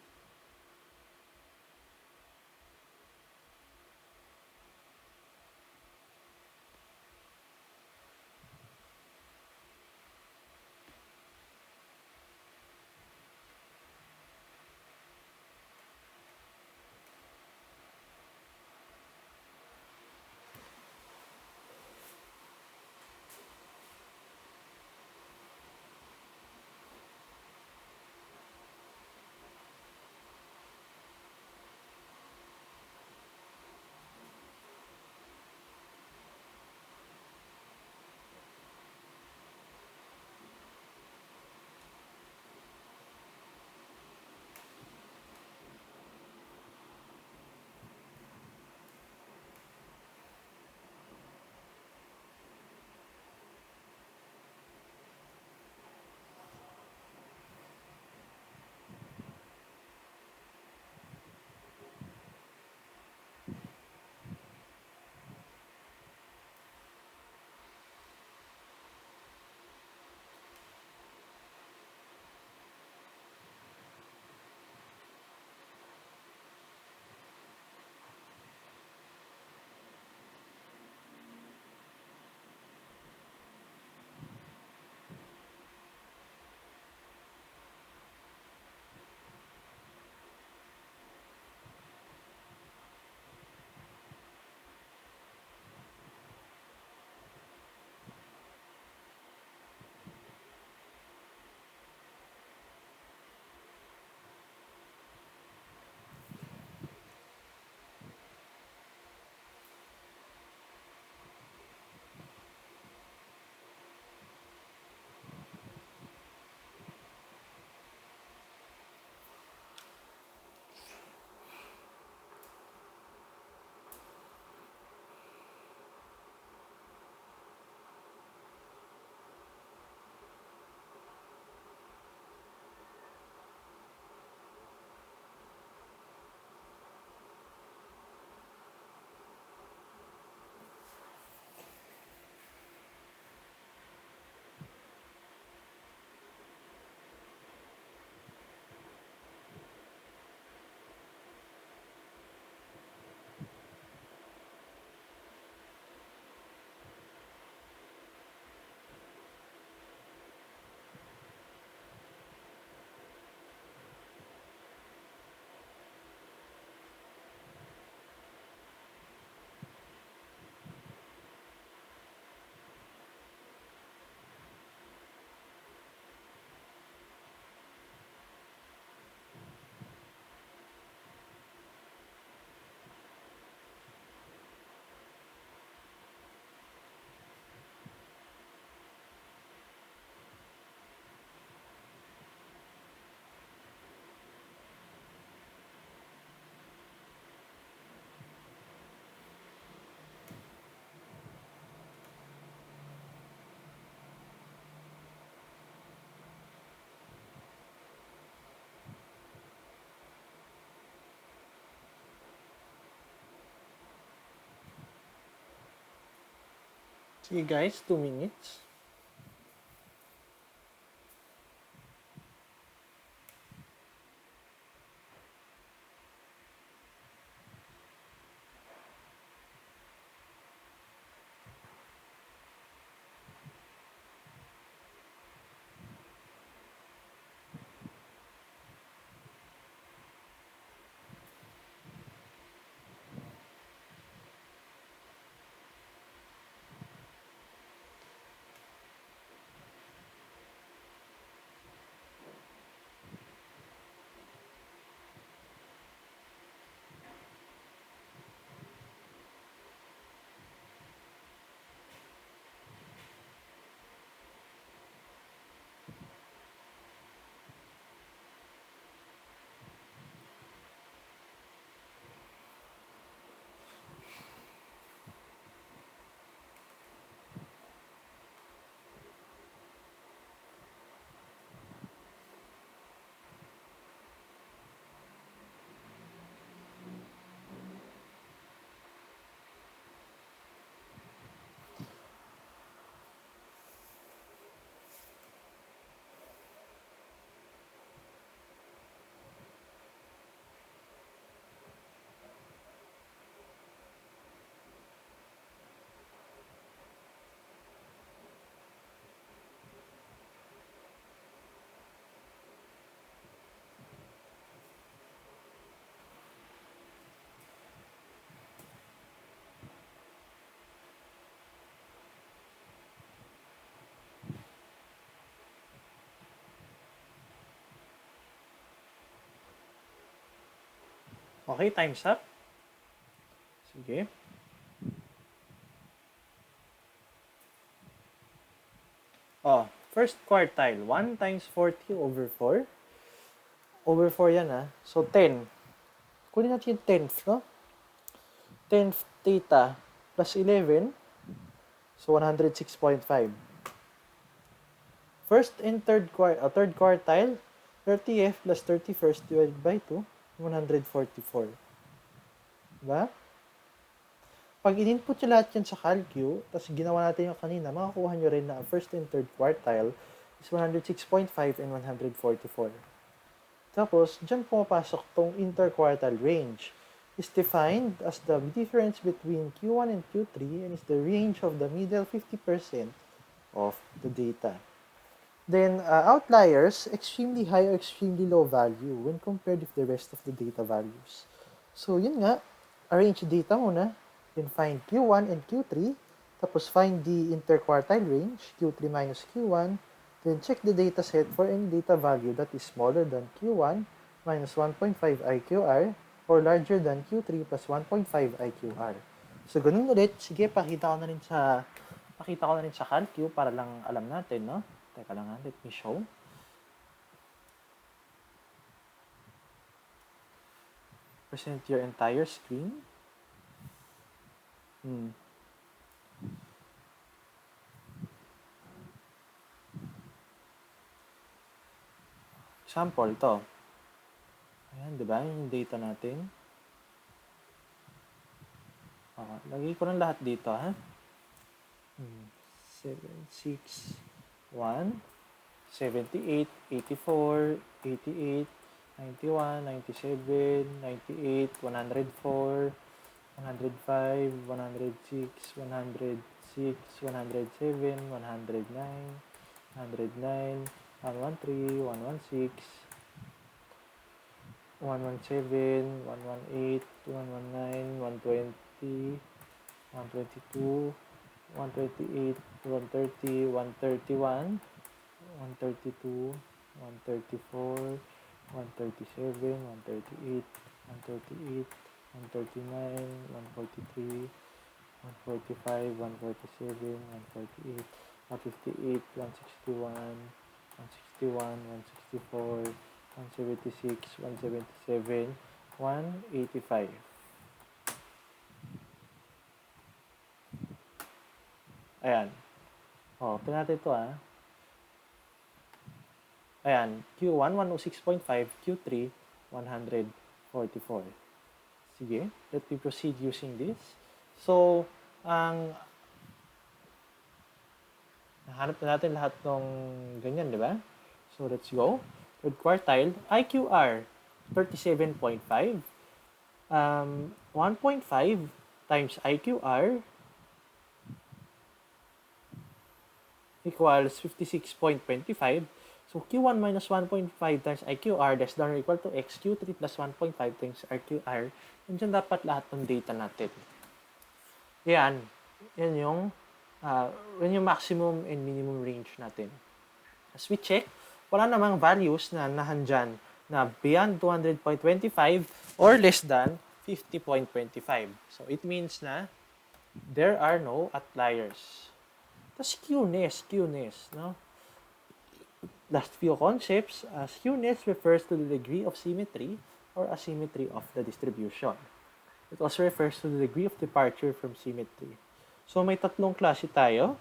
Sige guys, 2 minutes. Okay, time's up. Sige. Oh, first quartile. 1 times 40 over 4. Over 4 yan So, 10. Kunin natin yung 10th, no? 10th theta plus 11. So, 106.5. First and third quartile, 30th plus 31st divided by 2, 144. Diba? Pag in-input nyo lahat yan sa CalQ, tapos ginawa natin yung kanina, makakuha nyo rin na ang first and third quartile is 106.5 and 144. Tapos, dyan pumapasok tong interquartile range. Is defined as the difference between Q1 and Q3 and is the range of the middle 50% of the data. Then, outliers, extremely high or extremely low value when compared with the rest of the data values. So, yun nga, arrange data muna, then find Q1 and Q3, tapos find the interquartile range, Q3 minus Q1, then check the data set for any data value that is smaller than Q1 minus 1.5 IQR or larger than Q3 plus 1.5 IQR. So, ganun ulit. Sige, pakita ko na rin sa CalQ para lang alam natin, no? Teka lang let me show. Present your entire screen. Example, ito. Ayan, di ba? Yung data natin. Lagay ko ng lahat dito, ha? 7, 6, 1, 78, 84, 88, 91, 97, 98, 104, 105, 106, 106, 107, 109, 109, 113, 116, 117, 118, 119, 120, 122, 128, 130, 131, 132, 134, 137, 138, 138, 139, 143, 145, 147, 148, 158, 161, 161, 164, 176, 177, 185. Ayan. Tingnan natin ito Ayan, Q1, 106.5, Q3, 144. Sige, let me proceed using this. So, nahanap na natin lahat ng ganyan, di ba? So, let's go. Third quartile, IQR, 37.5. 1.5 times IQR equals 56.25. So, Q1 minus 1.5 times IQR less than or equal to X, Q3 plus 1.5 times IQR. Yan dyan dapat lahat ng data natin. Yan yung maximum and minimum range natin. As we check, wala namang values na nahandyan na beyond 200.25 or less than 50.25. So, it means na there are no outliers. Tapos skewness, no? Last few concepts, skewness refers to the degree of symmetry or asymmetry of the distribution. It also refers to the degree of departure from symmetry. So, may tatlong klase tayo.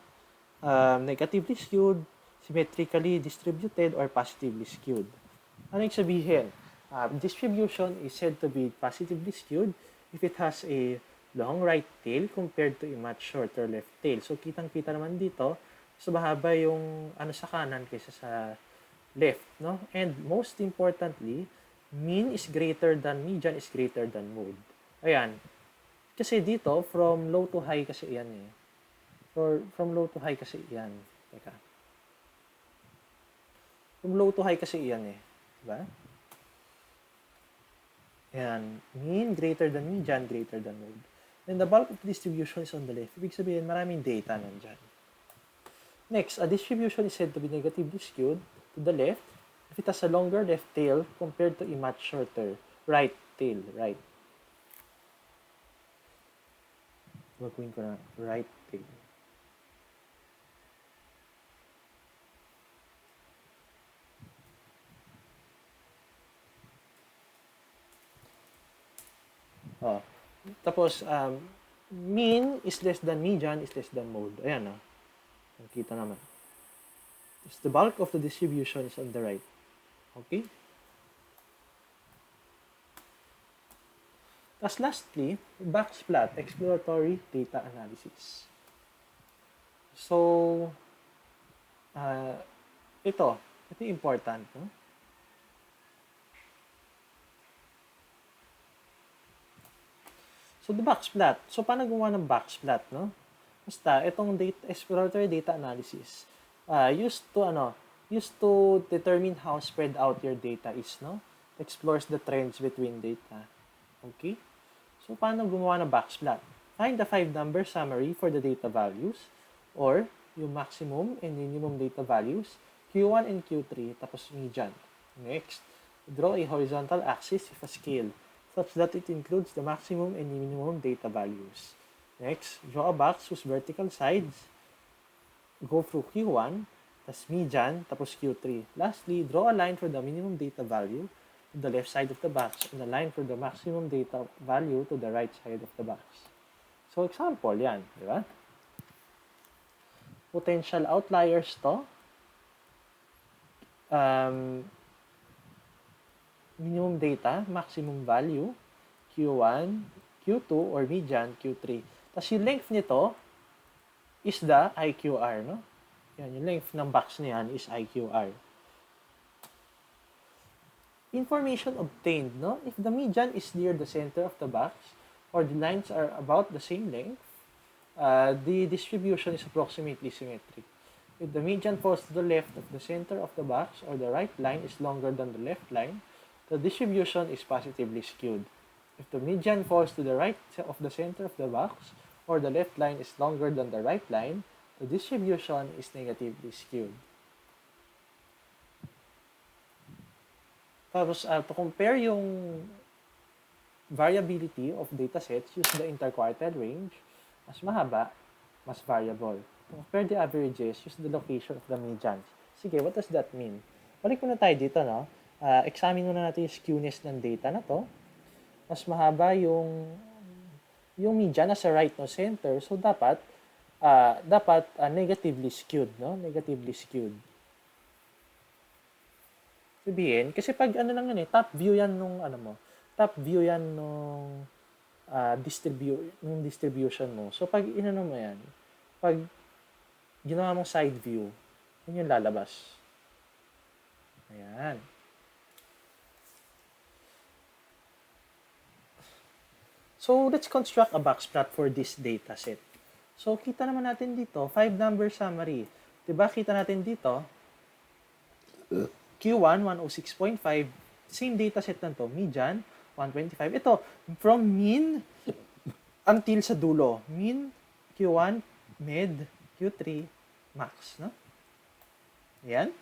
Negatively skewed, symmetrically distributed, or positively skewed. Ano yung sabihin? Distribution is said to be positively skewed if it has a long right tail compared to a much shorter left tail. So, kitang-kita naman dito, so mahaba yung sa kanan kaysa sa left, no? And most importantly, mean is greater than median is greater than mode. Ayan. Kasi dito, from low to high kasi yan From low to high kasi yan. Teka. From low to high kasi yan Diba? Ayan. Mean greater than median, greater than mode. And the bulk of the distribution is on the left. Ibig sabihin, maraming data nandyan. Next, a distribution is said to be negatively skewed to the left if it has a longer left tail compared to a much shorter right tail, right. Gagawin ko na right tail. Oh. Tapos, mean is less than median is less than mode. Ayan, nakita naman. The bulk of the distribution is on the right. Okay? Tapos lastly, backplot, exploratory data analysis. So, ito yung important, no? So, the backplot. So, paano gumawa ng backplot, no? Basta, itong exploratory data analysis, used to determine how spread out your data is, no? Explores the trends between data. Okay? So, paano gumawa ng backplot? Find the 5-number summary for the data values or yung maximum and minimum data values, Q1 and Q3, tapos median. Next, draw a horizontal axis with a scale such that it includes the maximum and minimum data values. Next, draw a box whose vertical sides go through Q1, tapos median, tapos Q3. Lastly, draw a line for the minimum data value to the left side of the box and a line for the maximum data value to the right side of the box. So, example, yan, di ba? Potential outliers to. Minimum data, maximum value, Q1, Q2, or median, Q3. Tapos yung length nito is the IQR, no? Yan, yung length ng box niyan is IQR. Information obtained, no? If the median is near the center of the box or the lines are about the same length, the distribution is approximately symmetric. If the median falls to the left of the center of the box or the right line is longer than the left line, the distribution is positively skewed. If the median falls to the right of the center of the box or the left line is longer than the right line, the distribution is negatively skewed. Tapos, to compare yung variability of datasets, use the interquartile range. Mas mahaba, mas variable. To compare the averages, use the location of the medians. Sige, what does that mean? Balik muna tayo dito, no? Examine muna natin yung skewness ng data na to. Mas mahaba yung median nasa right no center. So, dapat negatively skewed, no? Negatively skewed. Sabihin, kasi pag lang yan top view yan nung top view yan nung distribution mo. So pag mo yan, pag ginawa mong side view, yun yung lalabas. Ayan. So let's construct a box plot for this data set. So kita naman natin dito, 5-number summary. Diba kita natin dito, Q1, 106.5. Same data set na to. Median, 125. Ito, from mean until sa dulo. Mean, Q1, mid, Q3, max. No? Yan.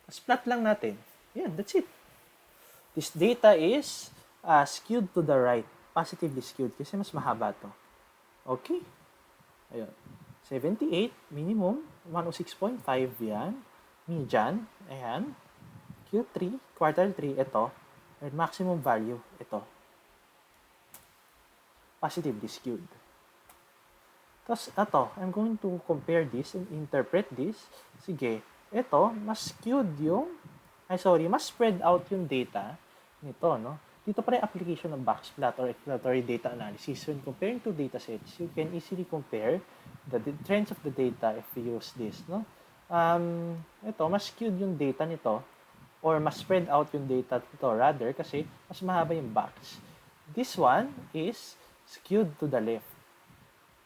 Tapos plot lang natin. Yan, that's it. This data is skewed to the right. Positively skewed kasi mas mahaba to. Okay. Ayun. 78, minimum, 106.5 yan. Median, ayan, Q3, quartile 3, ito, and maximum value, ito. Positively skewed. Tapos, ito, I'm going to compare this and interpret this. Sige, ito, mas skewed mas spread out yung data nito, no? Dito pa rin application ng boxplot or exploratory data analysis. When comparing two data sets, you can easily compare the trends of the data if you use this, no? Ito, mas skewed yung data nito or mas spread out yung data nito rather kasi mas mahaba yung box. This one is skewed to the left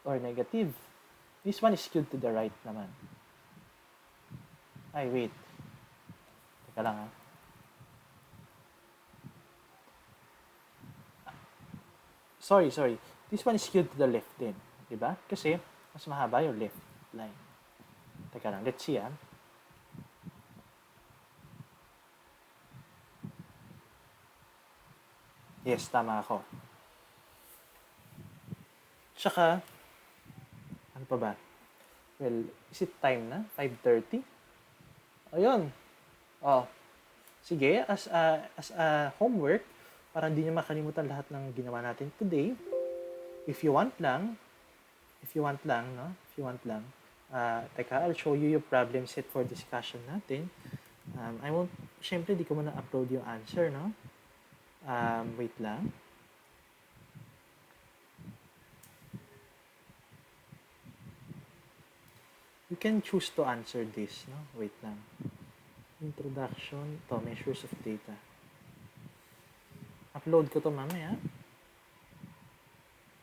or negative. This one is skewed to the right naman. Ay, wait. Teka lang Sorry. This one is skewed to the left din. Diba? Kasi mas mahaba yung left line. Teka lang, let's see Yes, tama ako. Tsaka, ano pa ba? Well, is it time na? 5:30? Ayun. Oh, sige, as a homework, para hindi niyo makalimutan lahat ng ginawa natin today, if you want lang, no? If you want lang, teka, I'll show you yung problem set for discussion natin. I won't, syempre, di ko muna upload yung answer, no? Wait lang. You can choose to answer this, no? Wait lang. Introduction to measures of data. Upload ko to mamaya.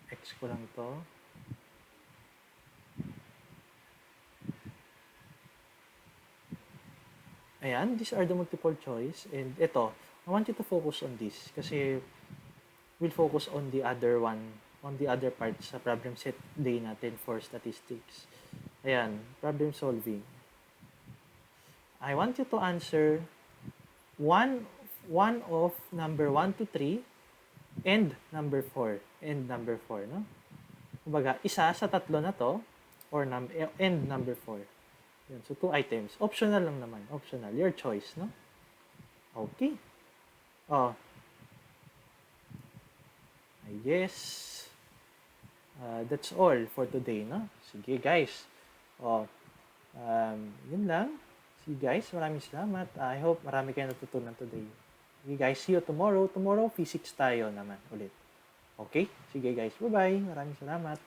X ko lang to. Ayan, these are the multiple choice. And ito, I want you to focus on this kasi we'll focus on the other one, on the other part sa problem set day natin for statistics. Ayan, problem solving. I want you to answer one of number 1 to 3 and number 4. And number 4, no? Kumbaga, isa sa tatlo na to or and number 4. Yan. So, 2 items. Optional lang naman. Optional. Your choice, no? Okay. Oh. I guess that's all for today, no? Sige, guys. Oh. Yun lang. See you guys. Maraming salamat. I hope marami kayo natutunan today. Okay, guys. See you tomorrow. Tomorrow, physics tayo naman ulit. Okay? Sige, guys. Bye-bye. Maraming salamat.